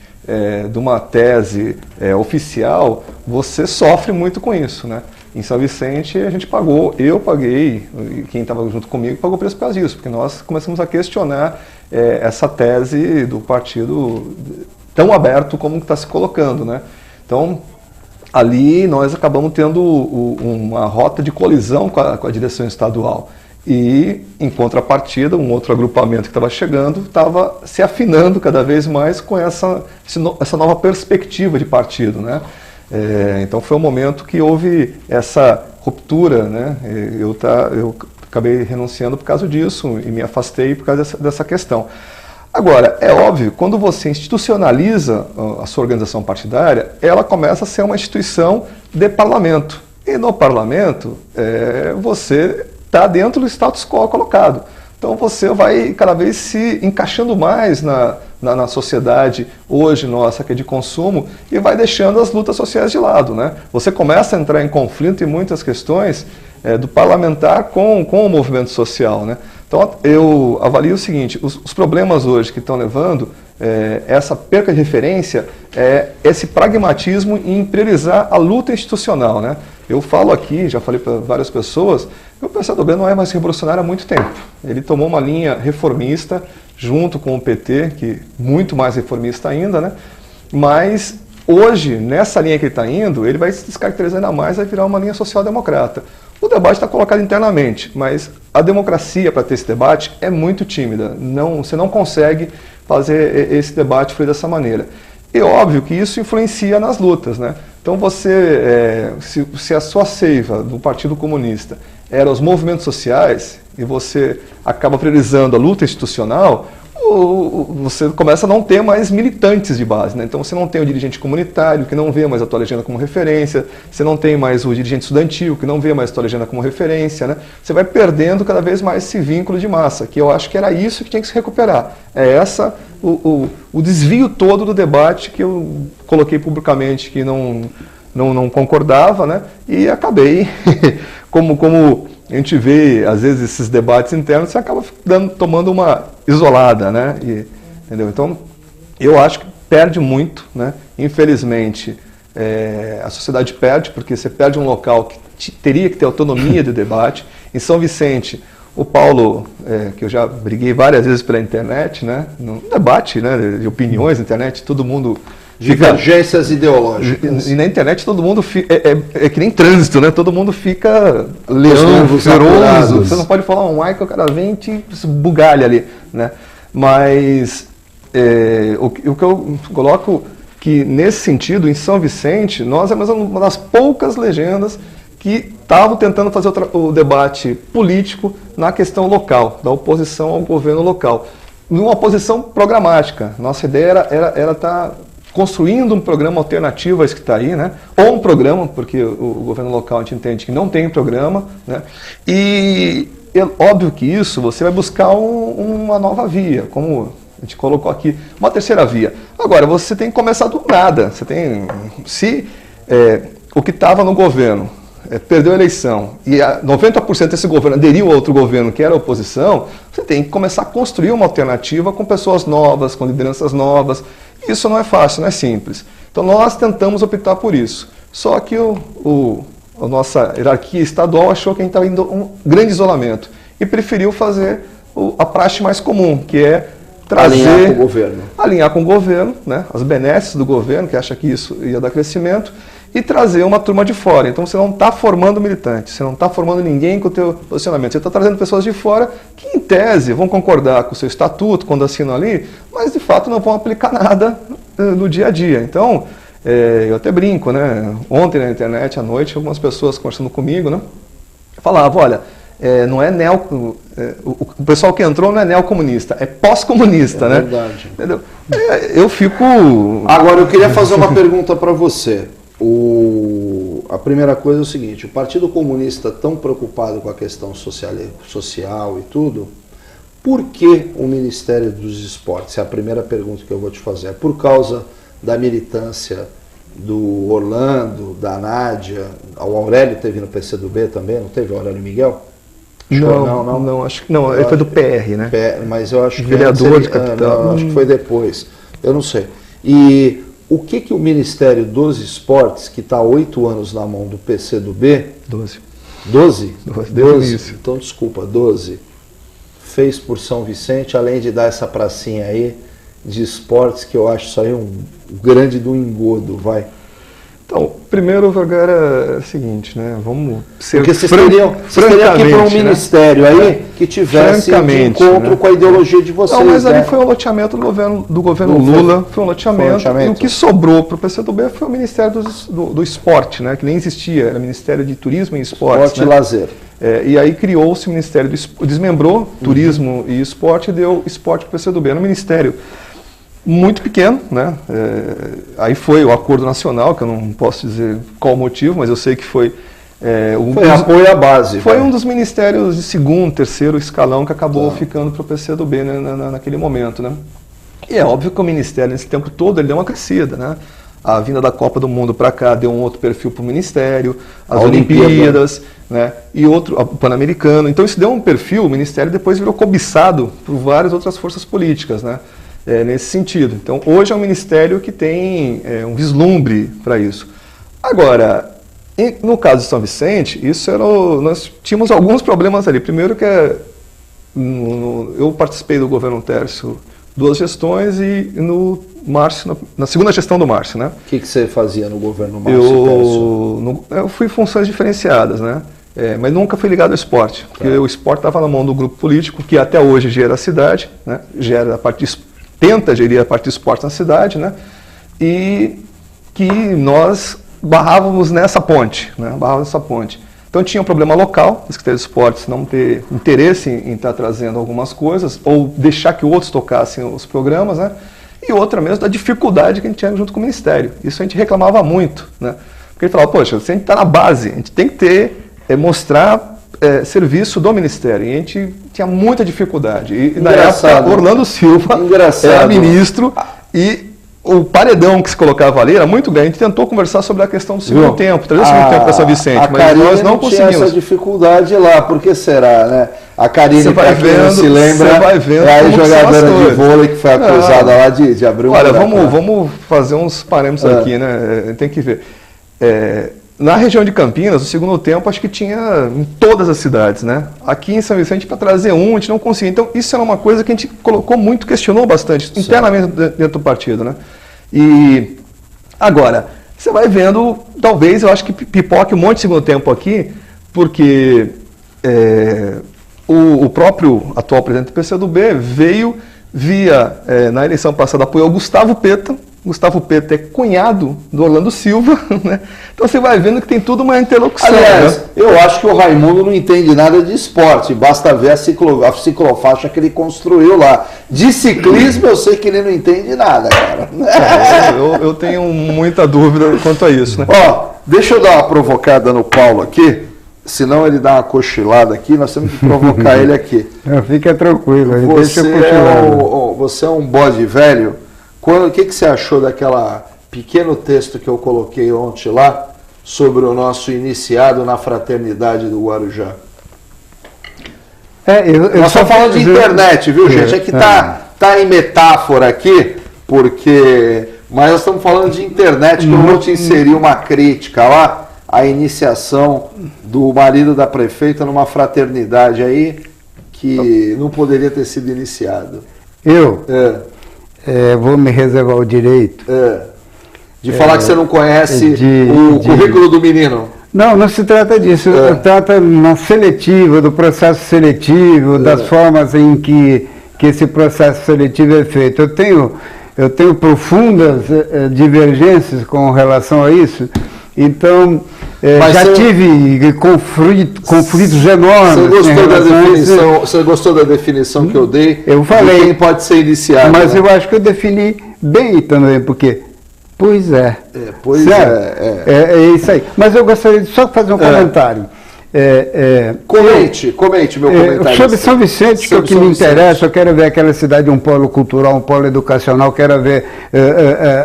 de uma tese oficial, você sofre muito com isso, né? Em São Vicente a gente eu paguei, e quem estava junto comigo pagou preço por causa disso, porque nós começamos a questionar essa tese do partido tão aberto como está se colocando, né? Então, ali nós acabamos tendo uma rota de colisão com a direção estadual. E, em contrapartida, um outro agrupamento que estava chegando estava se afinando cada vez mais com essa nova perspectiva de partido, né? Então foi um momento que houve essa ruptura, né? Eu acabei renunciando por causa disso e me afastei por causa dessa questão. Agora, é óbvio, quando você institucionaliza a sua organização partidária, ela começa a ser uma instituição de parlamento. E no parlamento, você está dentro do status quo colocado. Então você vai cada vez se encaixando mais na sociedade hoje nossa, que é de consumo, e vai deixando as lutas sociais de lado, né? Você começa a entrar em conflito em muitas questões do parlamentar com o movimento social, né? Então eu avalio o seguinte, os problemas hoje que estão levando essa perca de referência é esse pragmatismo em priorizar a luta institucional, né? Eu falo aqui, já falei para várias pessoas, que o PCdoB não é mais revolucionário há muito tempo. Ele tomou uma linha reformista junto com o PT, que muito mais reformista ainda, né? Mas hoje, nessa linha que ele está indo, ele vai se descaracterizar ainda mais, vai virar uma linha social-democrata. O debate está colocado internamente, mas a democracia para ter esse debate é muito tímida. Você não consegue fazer esse debate fluir dessa maneira. É óbvio que isso influencia nas lutas, né? Então se a sua seiva do Partido Comunista era os movimentos sociais e você acaba priorizando a luta institucional, você começa a não ter mais militantes de base, né? Então você não tem o dirigente comunitário, que não vê mais a tua legenda como referência, você não tem mais o dirigente estudantil, que não vê mais a tua legenda como referência, né? Você vai perdendo cada vez mais esse vínculo de massa, que eu acho que era isso que tinha que se recuperar. O desvio todo do debate que eu coloquei publicamente que não concordava, né? E acabei, como a gente vê, às vezes, esses debates internos, você acaba tomando uma isolada, né? Entendeu? Então, eu acho que perde muito, né? Infelizmente, a sociedade perde, porque você perde um local que teria que ter autonomia de debate. Em São Vicente, o Paulo, que eu já briguei várias vezes pela internet, né? No debate, né, de opiniões na internet, todo mundo... Divergências ideológicas. E na internet todo mundo é que nem trânsito, né? Todo mundo fica leão, feroz. Você não pode falar um ai que o cara vem e te bugalha ali, né? Mas o que eu coloco que nesse sentido, em São Vicente, nós é mais uma das poucas legendas que estavam tentando fazer o debate político na questão local, da oposição ao governo local. Numa oposição programática. Nossa ideia era estar construindo um programa alternativo a esse que está aí, né? Ou um programa, porque o governo local a gente entende que não tem programa, né? E é óbvio que isso você vai buscar uma nova via, como a gente colocou aqui, uma terceira via. Agora, você tem que começar do nada. Se o que estava no governo perdeu a eleição e 90% desse governo aderiu a outro governo que era a oposição, você tem que começar a construir uma alternativa com pessoas novas, com lideranças novas. Isso não é fácil, não é simples. Então nós tentamos optar por isso. Só que a nossa hierarquia estadual achou que a gente estava indo um grande isolamento e preferiu fazer a praxe mais comum, que é trazer... Alinhar com o governo, né? As benesses do governo, que acha que isso ia dar crescimento, e trazer uma turma de fora. Então você não está formando militante, você não está formando ninguém com o teu posicionamento, você está trazendo pessoas de fora que, em tese, vão concordar com o seu estatuto quando assinam ali, mas de fato não vão aplicar nada no dia a dia. Então, eu até brinco, né? Ontem na internet, à noite, algumas pessoas conversando comigo, né? Falavam, olha, não é o pessoal que entrou não é neocomunista, é pós-comunista, né? Verdade. Entendeu? Eu fico... Agora, eu queria fazer uma pergunta para você. A primeira coisa é o seguinte, o Partido Comunista tão preocupado com a questão social e tudo, por que o Ministério dos Esportes? É a primeira pergunta que eu vou te fazer. É por causa da militância do Orlando, da Nádia, o Aurélio teve no PCdoB também, não teve o Aurélio Miguel? Não, acho que não, ele foi do PR, né? Mas eu acho que vereador de capital. Acho que foi depois, eu não sei. E o que o Ministério dos Esportes, que está há 8 anos na mão do PCdoB... 12. 12? 12. Então, desculpa, 12. Fez por São Vicente, além de dar essa pracinha aí de esportes, que eu acho isso aí um grande do engodo, vai. Então, primeiro, Vergara, é o seguinte, né? Vamos ser Porque vocês teriam que ir para um ministério aí que tivesse de encontro com a ideologia de vocês. Não, mas ali foi um loteamento do governo Lula, foi um loteamento, e o que sobrou para o PCdoB foi o Ministério do Esporte, né? Que nem existia, era Ministério de Turismo e Esporte. Esporte e Lazer. E aí criou-se o Ministério do Esporte, desmembrou Turismo e Esporte e deu Esporte para o PCdoB. Era um ministério muito pequeno, né? Aí foi o Acordo Nacional, que eu não posso dizer qual o motivo, mas eu sei que foi... foi apoio à base. Foi um dos ministérios de segundo, terceiro escalão que acabou ficando para o PCdoB, né, naquele momento, né? E é óbvio que o ministério, nesse tempo todo, ele deu uma crescida, né? A vinda da Copa do Mundo para cá deu um outro perfil para o ministério, as Olimpíadas, né? E outro, o Pan-Americano. Então isso deu um perfil, o ministério depois virou cobiçado por várias outras forças políticas, né? Nesse sentido. Então, hoje é um ministério que tem um vislumbre para isso. Agora, no caso de São Vicente, nós tínhamos alguns problemas ali. Primeiro que eu participei do governo Tércio 2 gestões e no Márcio, na segunda gestão do Márcio, né? O que você fazia no governo Márcio? Eu fui funções diferenciadas, né? Mas nunca fui ligado ao esporte, porque o esporte estava na mão do grupo político que até hoje gera a cidade, né? Tenta gerir a parte de esporte na cidade, né? E que nós barrávamos nessa ponte, né? Então tinha um problema local, a Secretaria de Esportes não ter interesse em estar trazendo algumas coisas, ou deixar que outros tocassem os programas, né? E outra mesmo da dificuldade que a gente tinha junto com o Ministério. Isso a gente reclamava muito, né? Porque a gente falava, poxa, se a gente está na base, a gente tem que mostrar serviço do Ministério. E a gente tinha muita dificuldade. E na época, Orlando Silva era ministro e o paredão que se colocava ali era muito grande. A gente tentou conversar sobre a questão do segundo tempo, trazer o segundo tempo para São Vicente, mas nós não conseguimos. Tinha essa dificuldade lá, por que será, né? A Karine, para quem não se lembra, é a jogadora de vôlei que foi acusada lá de abrir um... Olha, vamos fazer uns parâmetros aqui, né? Tem que ver. Na região de Campinas, o segundo tempo, acho que tinha em todas as cidades, né? Aqui em São Vicente, para trazer a gente não conseguia. Então, isso era uma coisa que a gente colocou muito, questionou bastante, internamente dentro do partido, né? E agora, você vai vendo, talvez, eu acho que pipoque um monte de segundo tempo aqui, porque o próprio atual presidente do PCdoB veio na eleição passada, apoiou o Gustavo Peta. Gustavo Peta é cunhado do Orlando Silva, né? Então você vai vendo que tem tudo uma interlocução. Aliás, né? Eu acho que o Raimundo não entende nada de esporte, basta ver a ciclofaixa que ele construiu lá. De ciclismo eu sei que ele não entende nada, cara. Eu tenho muita dúvida quanto a isso, né? Ó, deixa eu dar uma provocada no Paulo aqui, senão ele dá uma cochilada aqui, nós temos que provocar ele aqui. Fica tranquilo, deixa eu cochilar. Você é um bode velho. O que você achou daquela pequeno texto que eu coloquei ontem lá sobre o nosso iniciado na fraternidade do Guarujá? Nós estamos falando de internet, viu, gente? É que tá em metáfora aqui, mas nós estamos falando de internet, que eu vou te inserir uma crítica lá, a iniciação do marido da prefeita numa fraternidade aí que não poderia ter sido iniciado. Vou me reservar o direito de falar que você não conhece o currículo do menino. Não se trata disso. Trata na seletiva, do processo seletivo, das formas em que esse processo seletivo é feito. Eu tenho profundas divergências com relação a isso. Então, já tive conflitos enormes. Você gostou da definição que eu dei? Eu falei. De quem pode ser iniciado. Mas eu acho que eu defini bem também, porque... Pois é. É isso aí. Mas eu gostaria de só fazer um comentário. Comente meu comentário. Sobre São Vicente, que é o que me interessa, eu quero ver aquela cidade um polo cultural, um polo educacional, quero ver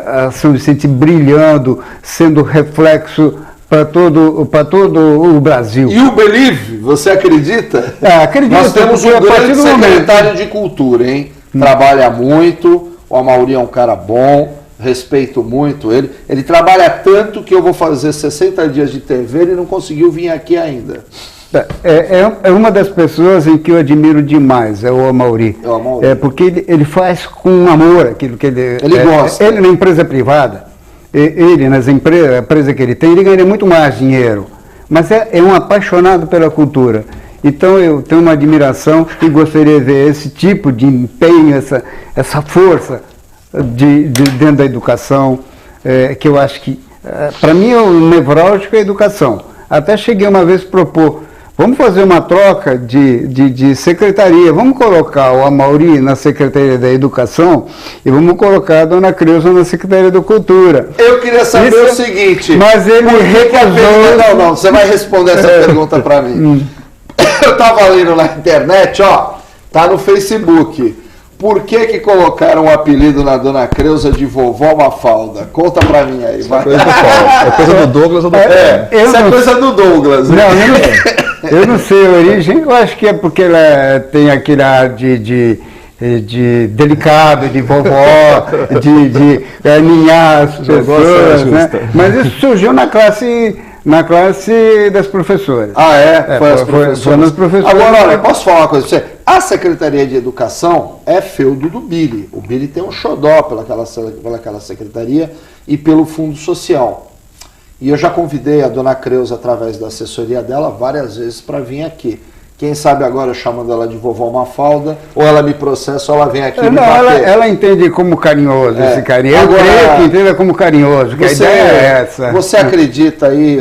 a São Vicente brilhando, sendo reflexo para todo o Brasil. E o Believe, você acredita? Acredito. Nós temos um grande secretário de cultura, hein? Trabalha muito, o Amaury é um cara bom, respeito muito ele. Ele trabalha tanto que eu vou fazer 60 dias de TV e ele não conseguiu vir aqui ainda. É uma das pessoas em que eu admiro demais, é o Amaury. Amaury. Porque ele faz com amor aquilo que ele gosta. Ele na empresa privada, ele nas empresas, a empresa que ele tem, ele ganha muito mais dinheiro. Mas é um apaixonado pela cultura. Então eu tenho uma admiração e gostaria de ver esse tipo de empenho, essa força dentro da educação, que eu acho que, para mim, o nevrálgico é a educação. Até cheguei uma vez a propor, vamos fazer uma troca de secretaria, vamos colocar o Amaury na Secretaria da Educação e vamos colocar a Dona Creuza na Secretaria da Cultura. Eu queria saber o seguinte... Mas ele recusou... Não, você vai responder essa pergunta para mim. Eu estava lendo na internet, ó, tá no Facebook. Por que colocaram o apelido na Dona Creuza de Vovó Mafalda? Conta pra mim aí, vai. É coisa do Douglas ou do Paulo? Isso é coisa do Douglas. Não, eu não sei a origem, eu acho que é porque ela tem aquele ar de delicado, de vovó, de aninhar as pessoas, né? Mas isso surgiu na classe das professoras. Ah, é? Foi nas professoras. Agora, olha, posso falar uma coisa pra você? A Secretaria de Educação é feudo do Billy. O Billy tem um xodó pelaquela secretaria e pelo Fundo Social. E eu já convidei a Dona Creuza, através da assessoria dela, várias vezes para vir aqui. Quem sabe agora chamando ela de Vovó Mafalda, ou ela me processa ou ela vem aqui me bater. Ela entende como carinhoso esse carinho. Agora, eu creio que entenda como carinhoso, que a ideia é essa. Você acredita aí,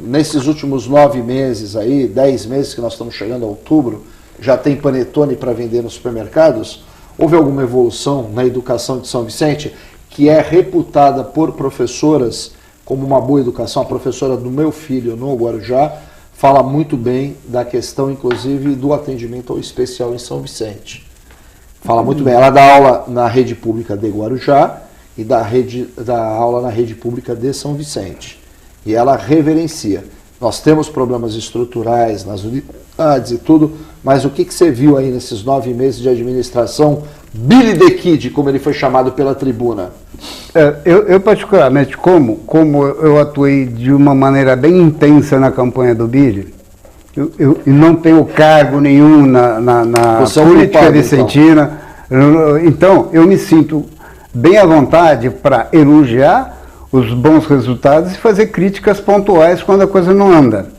nesses últimos 9 meses aí, 10 meses que nós estamos chegando a outubro, já tem panetone para vender nos supermercados? Houve alguma evolução na educação de São Vicente, que é reputada por professoras como uma boa educação? A professora do meu filho no Guarujá fala muito bem da questão, inclusive, do atendimento ao especial em São Vicente. Fala muito bem. Ela dá aula na rede pública de Guarujá e dá aula na rede pública de São Vicente. E ela reverencia. Nós temos problemas estruturais nas unidades e tudo, mas o que você viu aí nesses 9 meses de administração Billy the Kid, como ele foi chamado pela tribuna? Eu particularmente, como eu atuei de uma maneira bem intensa na campanha do Billy, eu não tenho cargo nenhum na política vicentina, então eu me sinto bem à vontade para elogiar os bons resultados e fazer críticas pontuais quando a coisa não anda.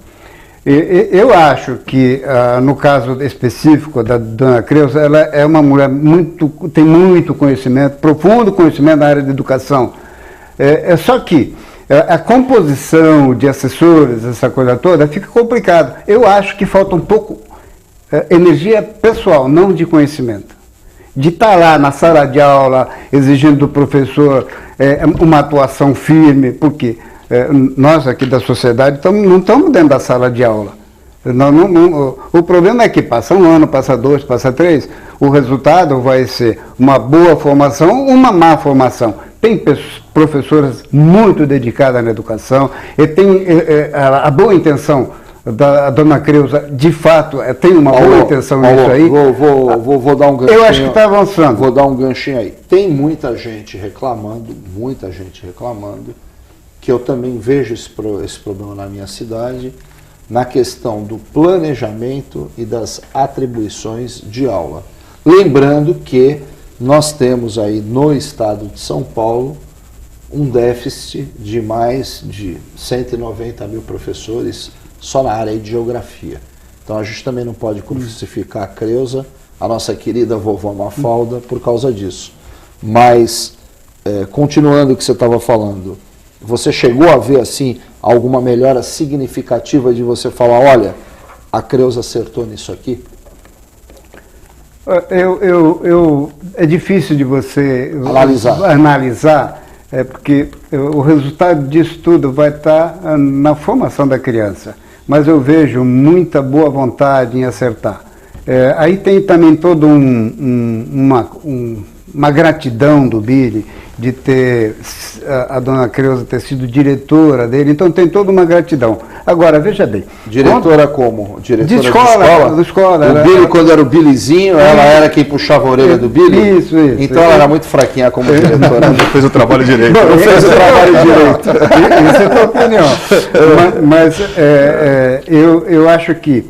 Eu acho que, no caso específico da Dona Creuza, ela é uma mulher tem muito conhecimento, profundo conhecimento na área de educação. Só que a composição de assessores, essa coisa toda, fica complicado. Eu acho que falta um pouco energia pessoal, não de conhecimento. De estar lá na sala de aula, exigindo do professor uma atuação firme, porque nós aqui da sociedade não estamos dentro da sala de aula. O problema é que passa um ano, passa 2, passa 3, o resultado vai ser uma boa formação, uma má formação. Tem professoras muito dedicadas na educação, e tem a boa intenção da Dona Creuza, de fato, tem uma boa intenção nisso aí. Vou dar um ganchinho. Eu acho que está avançando. Vou dar um ganchinho aí. Tem muita gente reclamando, que eu também vejo esse problema na minha cidade, na questão do planejamento e das atribuições de aula. Lembrando que nós temos aí no estado de São Paulo um déficit de mais de 190 mil professores só na área de geografia. Então a gente também não pode crucificar a Creuza, a nossa querida vovó Mafalda, por causa disso. Mas, continuando o que você estava falando, você chegou a ver assim alguma melhora significativa de você falar, olha, a Creuza acertou nisso aqui? É difícil de você analisar, porque o resultado disso tudo vai estar na formação da criança. Mas eu vejo muita boa vontade em acertar. Aí tem também toda uma gratidão do Billy de ter a Dona Creuza ter sido diretora dele, então tem toda uma gratidão. Agora, veja bem. Diretora como? Diretora de escola? De escola. O Billy, quando era o Billyzinho, ela era quem puxava a orelha do Billy? Isso. Então ela era muito fraquinha como diretora. Não fez o trabalho direito. Não fez o trabalho direito. Isso é a tua opinião. Mas eu acho que,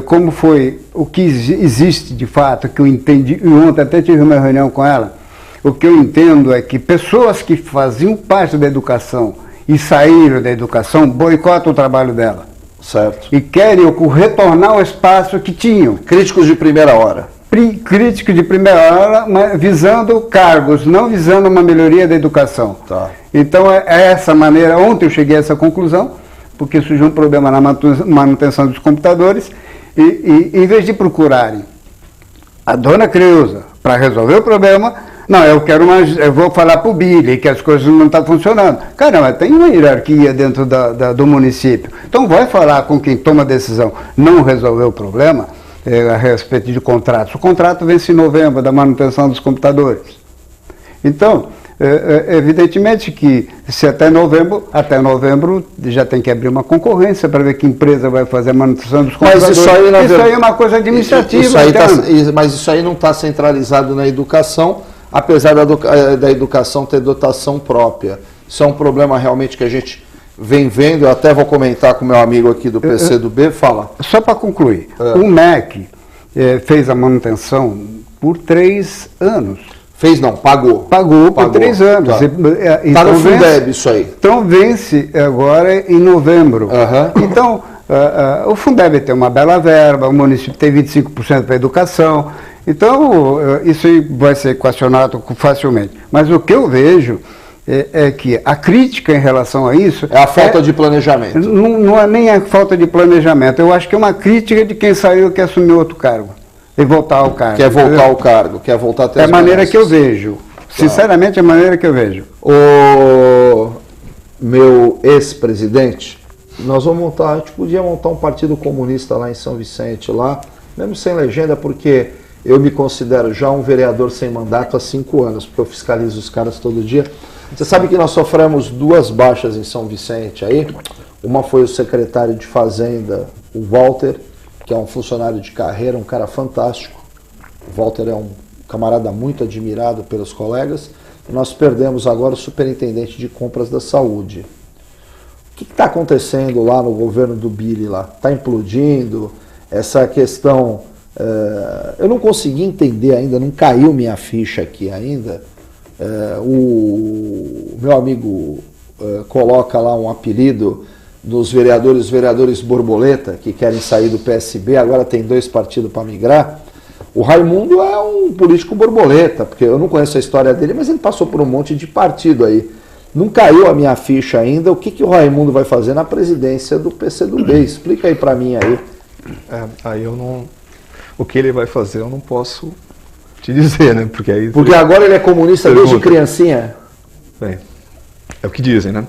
como foi o que existe de fato, que eu entendi, e ontem até tive uma reunião com ela, o que eu entendo é que pessoas que faziam parte da educação e saíram da educação boicotam o trabalho dela. Certo. E querem retornar ao espaço que tinham. Críticos de primeira hora. Críticos de primeira hora, mas visando cargos, não visando uma melhoria da educação. Tá. Então é essa maneira, ontem eu cheguei a essa conclusão, porque surgiu um problema na manutenção dos computadores, e em vez de procurarem a dona Creuza para resolver o problema, não, eu vou falar para o Billy que as coisas não estão funcionando. Caramba, tem uma hierarquia dentro do município. Então vai falar com quem toma a decisão, não resolver o problema a respeito de contratos. O contrato vence em novembro da manutenção dos computadores. Então, evidentemente que se até novembro já tem que abrir uma concorrência para ver que empresa vai fazer a manutenção dos computadores. Mas isso aí é uma coisa administrativa. Mas isso aí não está centralizado na educação, apesar da educação ter dotação própria. Isso é um problema realmente que a gente vem vendo, eu até vou comentar com o meu amigo aqui do PCdoB, fala. Só para concluir, o MEC fez a manutenção por 3 anos. Fez não, pagou. Pagou por 3 anos. Tá, então, no Fundeb isso aí. Então vence agora em novembro. Então, o Fundeb tem uma bela verba, o município tem 25% para a educação. Então, isso aí vai ser equacionado facilmente. Mas o que eu vejo é que a crítica em relação a isso... É a falta de planejamento. Não é nem a falta de planejamento. Eu acho que é uma crítica de quem saiu e quer assumir outro cargo. E voltar ao cargo. Quer voltar ao cargo, quer voltar a ter as a maneira que eu vejo. Sinceramente, é a maneira que eu vejo. O meu ex-presidente, nós vamos montar, a gente podia montar um partido comunista lá em São Vicente, lá, mesmo sem legenda, porque eu me considero já um vereador sem mandato há 5 anos, porque eu fiscalizo os caras todo dia. Você sabe que nós sofremos 2 baixas em São Vicente aí? Uma foi o secretário de Fazenda, o Walter, que é um funcionário de carreira, um cara fantástico. O Walter é um camarada muito admirado pelos colegas. E nós perdemos agora o superintendente de compras da saúde. O que está acontecendo lá no governo do Billy lá? Está implodindo? Essa questão... eu não consegui entender ainda, não caiu minha ficha aqui ainda. O meu amigo coloca lá um apelido dos vereadores borboleta, que querem sair do PSB, agora tem 2 partidos para migrar. O Raimundo é um político borboleta, porque eu não conheço a história dele, mas ele passou por um monte de partido aí. Não caiu a minha ficha ainda, o que o Raimundo vai fazer na presidência do PCdoB? Explica aí para mim aí. Aí eu não... O que ele vai fazer eu não posso te dizer, né? Porque agora ele é comunista desde criancinha? Bem, é o que dizem, né?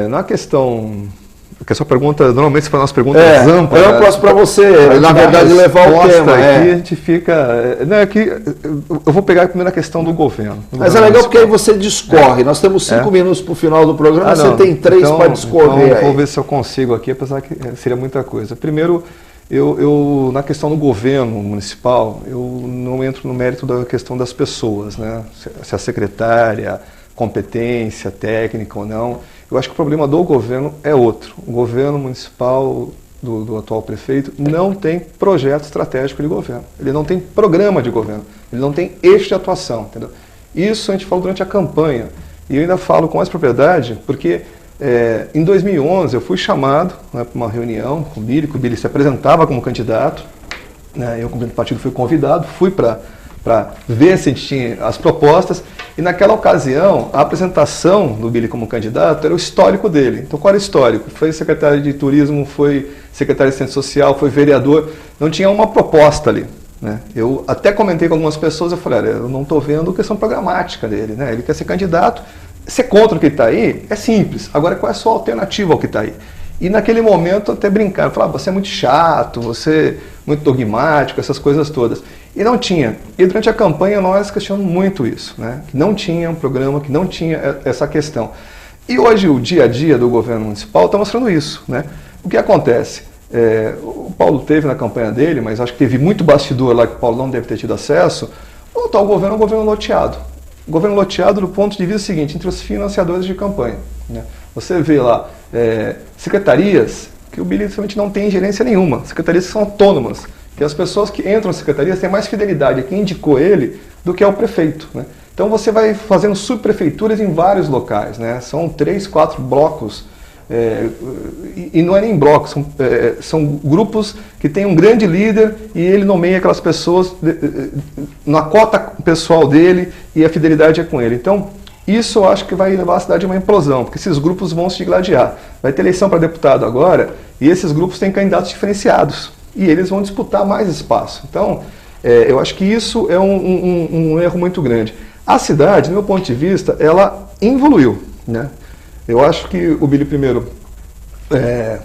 Na questão... Porque a sua pergunta, normalmente se for umas perguntas amplas para você, na verdade, levar o tema. Aqui a gente fica... eu vou pegar primeiro a questão do governo. Mas é legal porque aí você discorre. Nós temos 5 minutos para o final do programa, você tem 3 para discorrer. Então, vou ver se eu consigo aqui, apesar que seria muita coisa. Primeiro, eu na questão do governo municipal, eu não entro no mérito da questão das pessoas, né? Se a secretária, competência técnica ou não. Eu acho que o problema do governo é outro. O governo municipal do atual prefeito não tem projeto estratégico de governo. Ele não tem programa de governo. Ele não tem eixo de atuação. Entendeu? Isso a gente falou durante a campanha. E eu ainda falo com mais propriedade, porque em 2011 eu fui chamado, né, para uma reunião com o Billy se apresentava como candidato. Né, eu, como partido, fui convidado, fui para ver se a gente tinha as propostas, e naquela ocasião, a apresentação do Billy como candidato era o histórico dele. Então, qual era o histórico? Foi secretário de turismo, foi secretário de assistência social, foi vereador, não tinha uma proposta ali. Né? Eu até comentei com algumas pessoas, eu falei, eu não estou vendo questão programática dele, né? Ele quer ser candidato, ser contra o que está aí é simples, agora qual é a sua alternativa ao que está aí? E naquele momento até brincaram, falaram, você é muito chato, você é muito dogmático, essas coisas todas. E não tinha. E durante a campanha nós questionamos muito isso, né? Que não tinha um programa, que não tinha essa questão. E hoje o dia a dia do governo municipal está mostrando isso, né? O que acontece? O Paulo teve na campanha dele, mas acho que teve muito bastidor lá que o Paulo não deve ter tido acesso. O atual governo é um governo loteado. O governo loteado do ponto de vista seguinte, entre os financiadores de campanha. Né? Você vê lá secretarias que o Billy simplesmente não tem gerência nenhuma, secretarias que são autônomas, que as pessoas que entram nas secretarias têm mais fidelidade a quem indicou ele do que ao prefeito. Né? Então você vai fazendo subprefeituras em vários locais, né? São 3, 4 blocos, e não é nem blocos, são grupos que tem um grande líder e ele nomeia aquelas pessoas na cota pessoal dele e a fidelidade é com ele. Então, isso eu acho que vai levar a cidade a uma implosão, porque esses grupos vão se digladiar. Vai ter eleição para deputado agora e esses grupos têm candidatos diferenciados e eles vão disputar mais espaço. Então, eu acho que isso é um erro muito grande. A cidade, do meu ponto de vista, ela evoluiu, né? Eu acho que o Billy primeiro,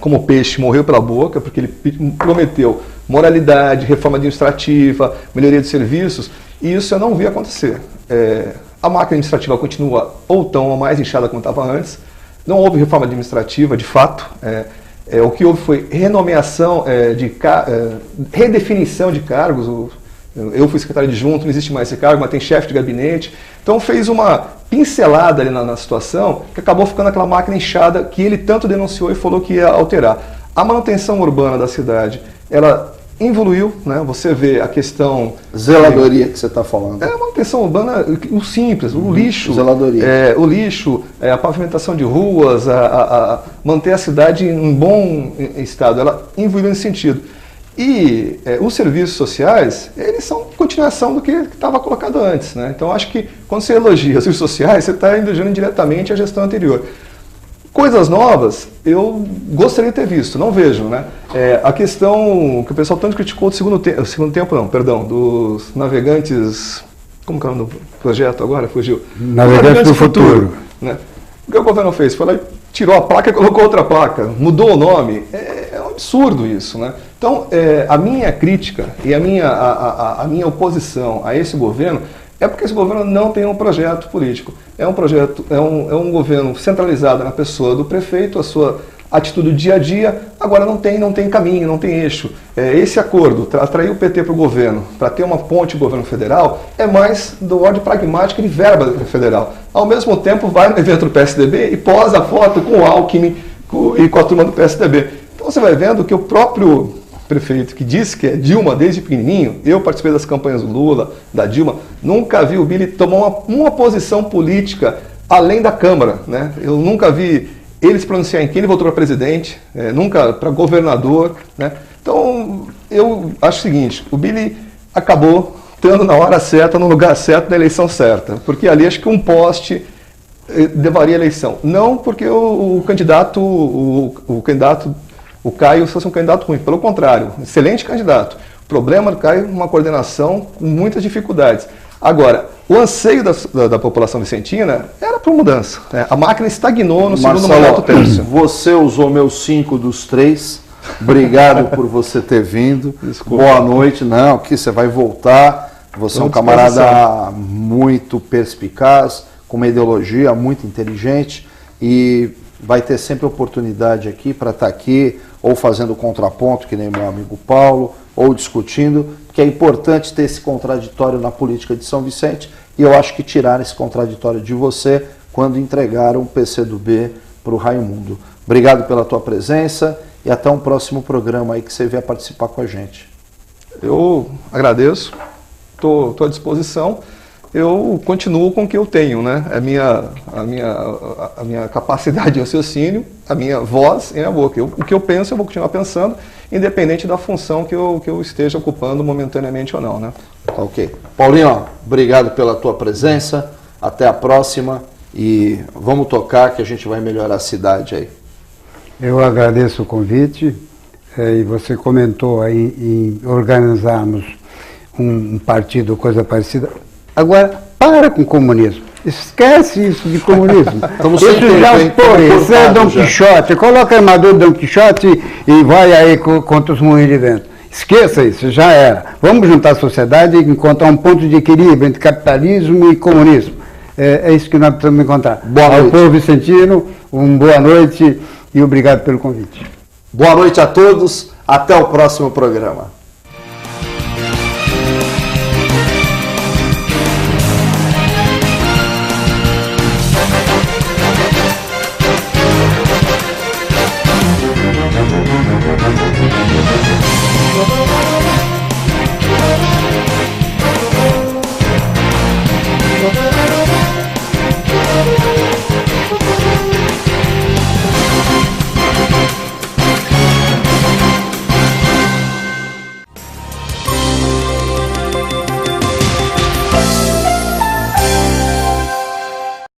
como peixe, morreu pela boca, porque ele prometeu moralidade, reforma administrativa, melhoria de serviços, e isso eu não vi acontecer. A máquina administrativa continua ou tão ou mais inchada como estava antes, não houve reforma administrativa, de fato. O que houve foi renomeação, redefinição de cargos. Eu fui secretário adjunto, não existe mais esse cargo, mas tem chefe de gabinete. Então fez uma pincelada ali na situação que acabou ficando aquela máquina inchada que ele tanto denunciou e falou que ia alterar. A manutenção urbana da cidade, ela evoluiu, né? Você vê a questão... Zeladoria que você está falando. A manutenção urbana, o simples, o lixo. Zeladoria. O lixo, a pavimentação de ruas, manter a cidade em um bom estado. Ela evoluiu nesse sentido. E os serviços sociais, eles são continuação do que estava colocado antes, né? Então acho que quando você elogia os serviços sociais, você está elogiando indiretamente a gestão anterior. Coisas novas, eu gostaria de ter visto, não vejo, né? A questão que o pessoal tanto criticou do segundo tempo, dos navegantes, como que é o nome do projeto agora? Fugiu. Navegantes do futuro. Né? O que o governo fez? Foi lá e tirou a placa e colocou outra placa, mudou o nome. É um absurdo isso, né? Então, a minha crítica e a minha oposição a esse governo é porque esse governo não tem um projeto político. É um governo centralizado na pessoa do prefeito, a sua atitude do dia a dia, agora não tem caminho, não tem eixo. Esse acordo, atrair o PT para o governo, para ter uma ponte governo federal, é mais do ordem pragmática de verba federal. Ao mesmo tempo, vai no evento do PSDB e posa a foto com o Alckmin e com a turma do PSDB. Então você vai vendo que o próprio prefeito que disse que é Dilma desde pequenininho, eu participei das campanhas do Lula, da Dilma, nunca vi o Billy tomar uma posição política além da Câmara, né? Eu nunca vi ele se pronunciar em quem ele votou para presidente, nunca para governador, né? Então, eu acho o seguinte, o Billy acabou estando na hora certa, no lugar certo, na eleição certa, porque ali acho que um poste levaria a eleição. Não porque o Caio fosse um candidato ruim, pelo contrário, excelente candidato. O problema do Caio é uma coordenação com muitas dificuldades. Agora, o anseio da população vicentina era por mudança. Né? A máquina estagnou no segundo mandato terço. Você usou meus 5 dos 3. Obrigado por você ter vindo. Desculpa. Boa noite. Não, que você vai voltar. Você é um camarada muito perspicaz, com uma ideologia muito inteligente e vai ter sempre oportunidade aqui para estar aqui ou fazendo contraponto, que nem meu amigo Paulo, ou discutindo, porque é importante ter esse contraditório na política de São Vicente, e eu acho que tiraram esse contraditório de você quando entregaram o PCdoB para o Raimundo. Obrigado pela tua presença e até um próximo programa aí que você vier participar com a gente. Eu agradeço, estou à disposição. Eu continuo com o que eu tenho, né? A minha capacidade de raciocínio, a minha voz e a minha boca. O que eu penso, eu vou continuar pensando, independente da função que eu esteja ocupando momentaneamente ou não, né? Ok. Paulinho, obrigado pela tua presença, até a próxima e vamos tocar que a gente vai melhorar a cidade aí. Eu agradeço o convite e você comentou aí em organizarmos um partido, coisa parecida. Agora, para com o comunismo. Esquece isso de comunismo. Isso é Dom Quixote. Coloca a armadura de Dom Quixote e vai aí contra os moinhos de vento. Esqueça isso, já era. Vamos juntar a sociedade e encontrar um ponto de equilíbrio entre capitalismo e comunismo. É isso que nós precisamos encontrar. Ao povo vicentino, boa noite e obrigado pelo convite. Boa noite a todos. Até o próximo programa.